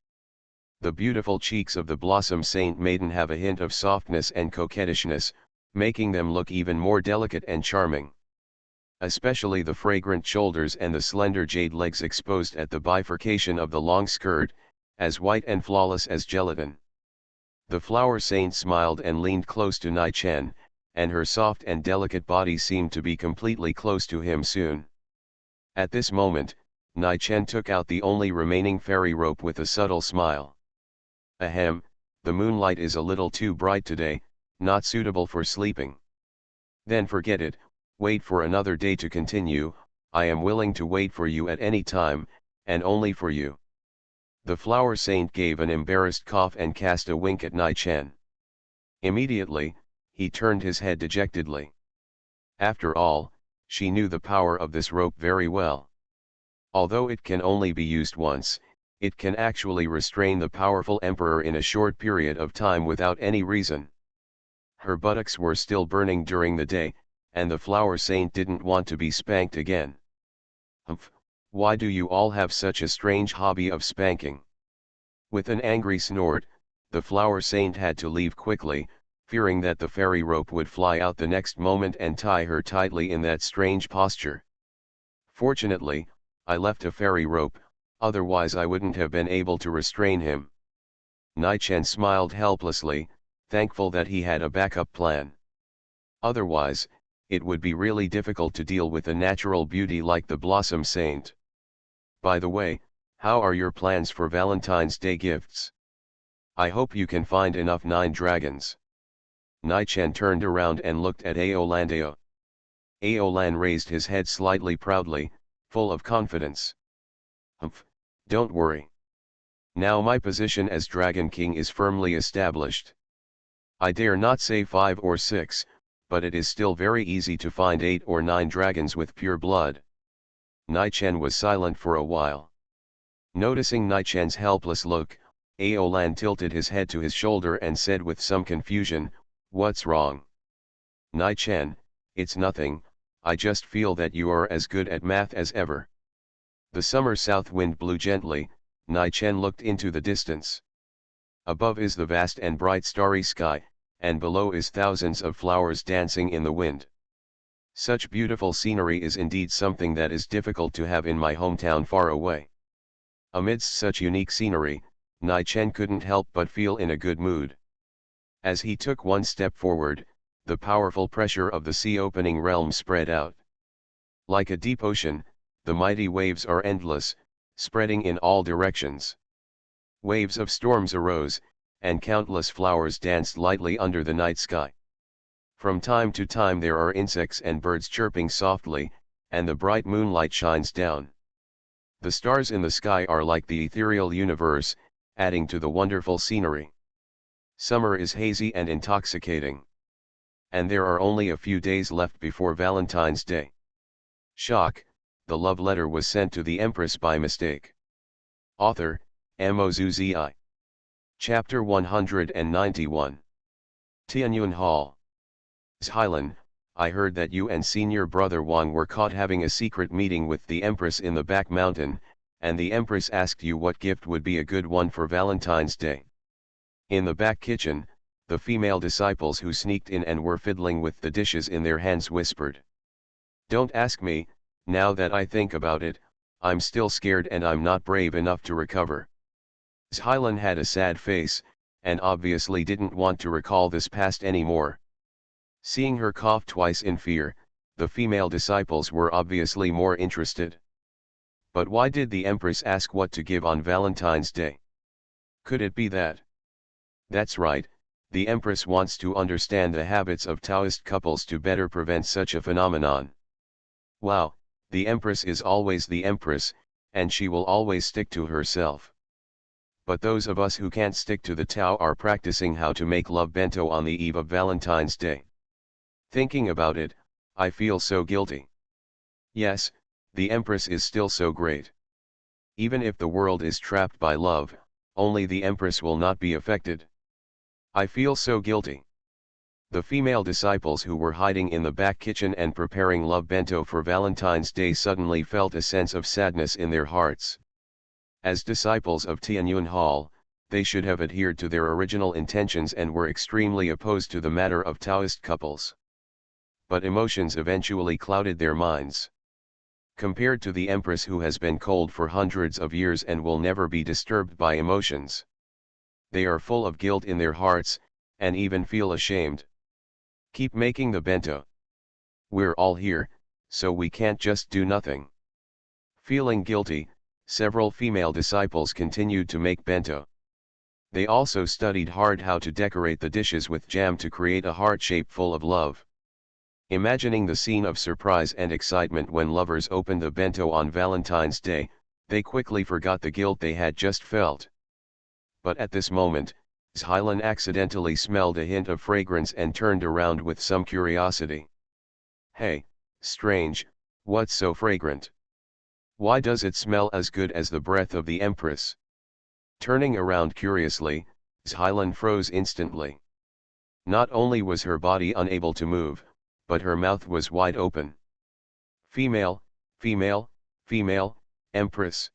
The beautiful cheeks of the Blossom Saint Maiden have a hint of softness and coquettishness, making them look even more delicate and charming. Especially the fragrant shoulders and the slender jade legs exposed at the bifurcation of the long skirt, as white and flawless as gelatin. The Flower Saint smiled and leaned close to Nai Chen, and her soft and delicate body seemed to be completely close to him soon. At this moment, Nai Chen took out the only remaining fairy rope with a subtle smile. Ahem, the moonlight is a little too bright today, not suitable for sleeping. Then forget it, wait for another day to continue, I am willing to wait for you at any time, and only for you. The Flower Saint gave an embarrassed cough and cast a wink at Nai Chen. Immediately, he turned his head dejectedly. After all, she knew the power of this rope very well. Although it can only be used once, it can actually restrain the powerful emperor in a short period of time without any reason. Her buttocks were still burning during the day, and the Flower Saint didn't want to be spanked again. Humph, why do you all have such a strange hobby of spanking? With an angry snort, the Flower Saint had to leave quickly, fearing that the fairy rope would fly out the next moment and tie her tightly in that strange posture. Fortunately, I left a fairy rope, otherwise I wouldn't have been able to restrain him. Nai-Chen smiled helplessly, thankful that he had a backup plan. Otherwise, it would be really difficult to deal with a natural beauty like the Blossom Saint. By the way, how are your plans for Valentine's Day gifts? I hope you can find enough 9 dragons. Nai-Chen turned around and looked at Aolandeo. Aolan raised his head slightly proudly, full of confidence. Humph, don't worry. Now my position as Dragon King is firmly established. I dare not say 5 or 6, but it is still very easy to find 8 or 9 dragons with pure blood. Nai-Chen was silent for a while. Noticing Nai-Chen's helpless look, Aolan tilted his head to his shoulder and said with some confusion, "What's wrong?" "Nai-Chen, it's nothing, I just feel that you are as good at math as ever." The summer south wind blew gently. Nai-Chen looked into the distance. Above is the vast and bright starry sky, and below is thousands of flowers dancing in the wind. Such beautiful scenery is indeed something that is difficult to have in my hometown far away. Amidst such unique scenery, Nai-Chen couldn't help but feel in a good mood. As he took one step forward, the powerful pressure of the sea-opening realm spread out. Like a deep ocean, the mighty waves are endless, spreading in all directions. Waves of storms arose, and countless flowers danced lightly under the night sky. From time to time there are insects and birds chirping softly, and the bright moonlight shines down. The stars in the sky are like the ethereal universe, adding to the wonderful scenery. Summer is hazy and intoxicating. And there are only a few days left before Valentine's Day. Shock, the love letter was sent to the Empress by mistake. Author, MaleProtagonist. Chapter 191. Tianyun Hall. Xilan, I heard that you and senior brother Wang were caught having a secret meeting with the Empress in the back mountain, and the Empress asked you what gift would be a good one for Valentine's Day. In the back kitchen, the female disciples who sneaked in and were fiddling with the dishes in their hands whispered. Don't ask me, now that I think about it, I'm still scared and I'm not brave enough to recover. Xilan had a sad face, and obviously didn't want to recall this past anymore. Seeing her cough twice in fear, the female disciples were obviously more interested. But why did the Empress ask what to give on Valentine's Day? Could it be that? That's right, the Empress wants to understand the habits of Taoist couples to better prevent such a phenomenon. Wow, the Empress is always the Empress, and she will always stick to herself. But those of us who can't stick to the Tao are practicing how to make love bento on the eve of Valentine's Day. Thinking about it, I feel so guilty. Yes, the Empress is still so great. Even if the world is trapped by love, only the Empress will not be affected. I feel so guilty. The female disciples who were hiding in the back kitchen and preparing love bento for Valentine's Day suddenly felt a sense of sadness in their hearts. As disciples of Tianyun Hall, they should have adhered to their original intentions and were extremely opposed to the matter of Taoist couples. But emotions eventually clouded their minds. Compared to the Empress who has been cold for hundreds of years and will never be disturbed by emotions, they are full of guilt in their hearts, and even feel ashamed. Keep making the bento. We're all here, so we can't just do nothing. Feeling guilty, several female disciples continued to make bento. They also studied hard how to decorate the dishes with jam to create a heart shape full of love. Imagining the scene of surprise and excitement when lovers opened the bento on Valentine's Day, they quickly forgot the guilt they had just felt. But at this moment, Xilan accidentally smelled a hint of fragrance and turned around with some curiosity. Hey, strange, what's so fragrant? Why does it smell as good as the breath of the Empress? Turning around curiously, Xilan froze instantly. Not only was her body unable to move, but her mouth was wide open. Female, female, female, Empress.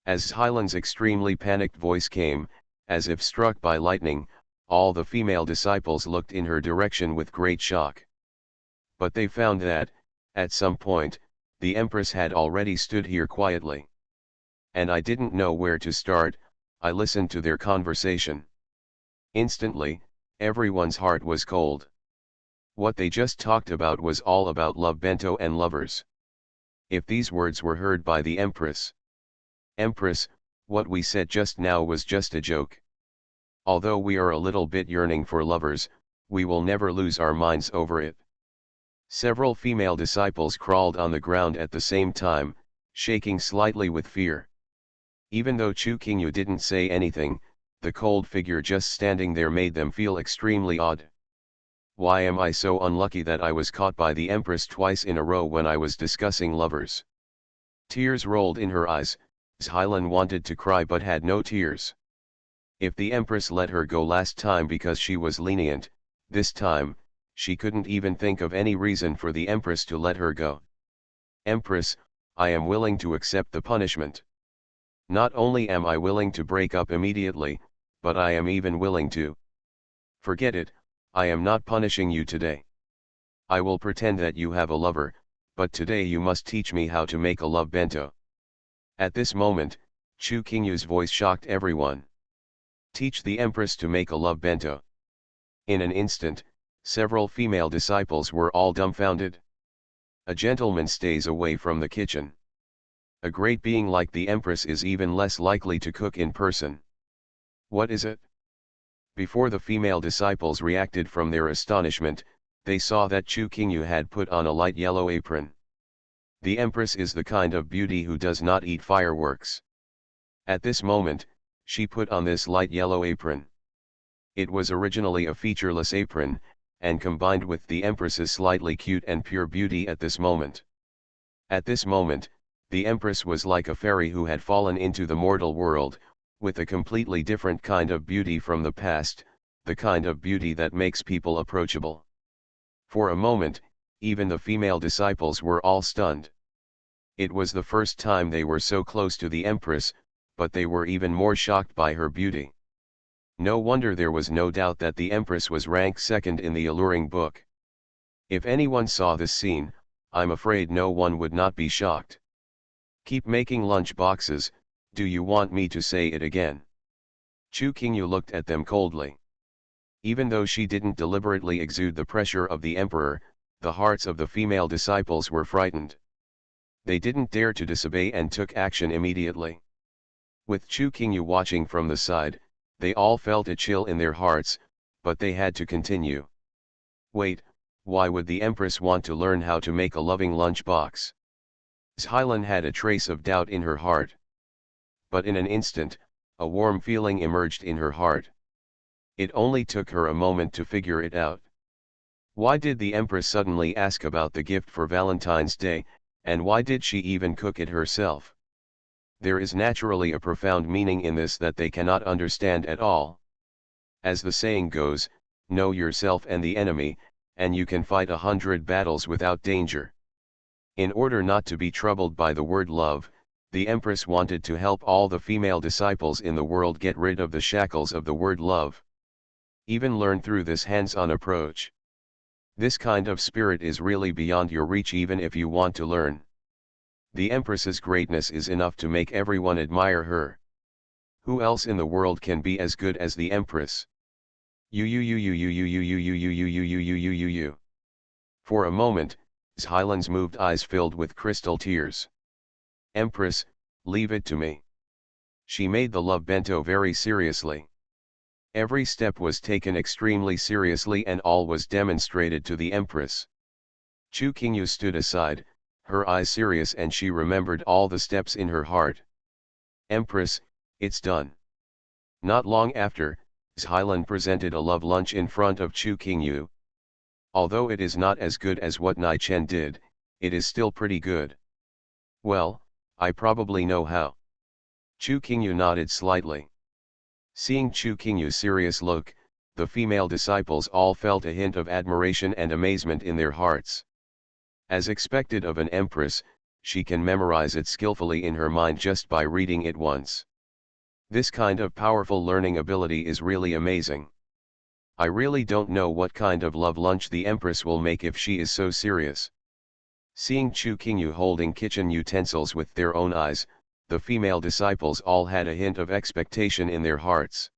As Xilan's extremely panicked voice came, as if struck by lightning, All the female disciples looked in her direction with great shock. But they found that, at some point, the empress had already stood here quietly. And I didn't know where to start. I listened to their conversation. Instantly, everyone's heart was cold. What they just talked about was all about love, bento, and lovers. If these words were heard by the empress, what we said just now was just a joke. Although we are a little bit yearning for lovers, we will never lose our minds over it. Several female disciples crawled on the ground at the same time, shaking slightly with fear. Even though Chu Qingyu didn't say anything, the cold figure just standing there made them feel extremely odd. Why am I so unlucky that I was caught by the empress twice in a row when I was discussing lovers? Tears rolled in her eyes. Xilan wanted to cry but had no tears. If the empress let her go last time because she was lenient, this time, she couldn't even think of any reason for the empress to let her go. Empress, I am willing to accept the punishment. Not only am I willing to break up immediately, but I am even willing to. Forget it, I am not punishing you today. I will pretend that you have a lover, but today you must teach me how to make a love bento. At this moment, Chu Qingyu's voice shocked everyone. Teach the empress to make a love bento. In an instant, several female disciples were all dumbfounded. A gentleman stays away from the kitchen. A great being like the empress is even less likely to cook in person. What is it? Before the female disciples reacted from their astonishment, they saw that Chu Qingyu had put on a light yellow apron. The empress is the kind of beauty who does not eat fireworks. At this moment, she put on this light yellow apron. It was originally a featureless apron, and combined with the empress's slightly cute and pure beauty at this moment. At this moment, the empress was like a fairy who had fallen into the mortal world, with a completely different kind of beauty from the past, the kind of beauty that makes people approachable. For a moment, even the female disciples were all stunned. It was the first time they were so close to the empress, but they were even more shocked by her beauty. No wonder there was no doubt that the empress was ranked second in the alluring book. If anyone saw this scene, I'm afraid no one would not be shocked. Keep making lunch boxes, do you want me to say it again? Chu Qingyu looked at them coldly. Even though she didn't deliberately exude the pressure of the emperor, the hearts of the female disciples were frightened. They didn't dare to disobey and took action immediately. With Chu Qingyu watching from the side, they all felt a chill in their hearts, but they had to continue. Wait, why would the empress want to learn how to make a loving lunch box? Xilan had a trace of doubt in her heart. But in an instant, a warm feeling emerged in her heart. It only took her a moment to figure it out. Why did the empress suddenly ask about the gift for Valentine's Day, and why did she even cook it herself? There is naturally a profound meaning in this that they cannot understand at all. As the saying goes, know yourself and the enemy, and you can fight 100 battles without danger. In order not to be troubled by the word love, the empress wanted to help all the female disciples in the world get rid of the shackles of the word love. Even learn through this hands-on approach. This kind of spirit is really beyond your reach even if you want to learn. The empress's greatness is enough to make everyone admire her. Who else in the world can be as good as the empress? You. For a moment, Xilan's moved eyes filled with crystal tears. Empress, leave it to me. She made the love bento very seriously. Every step was taken extremely seriously and all was demonstrated to the empress. Chu Qingyu stood aside, her eyes serious, and she remembered all the steps in her heart. Empress, it's done. Not long after, Xilan presented a love lunch in front of Chu Qingyu. Although it is not as good as what Nai Chen did, it is still pretty good. Well, I probably know how. Chu Qingyu nodded slightly. Seeing Chu Qingyu's serious look, the female disciples all felt a hint of admiration and amazement in their hearts. As expected of an empress, she can memorize it skillfully in her mind just by reading it once. This kind of powerful learning ability is really amazing. I really don't know what kind of love lunch the Empress will make if she is so serious. Seeing Chu Qingyu holding kitchen utensils with their own eyes, the female disciples all had a hint of expectation in their hearts.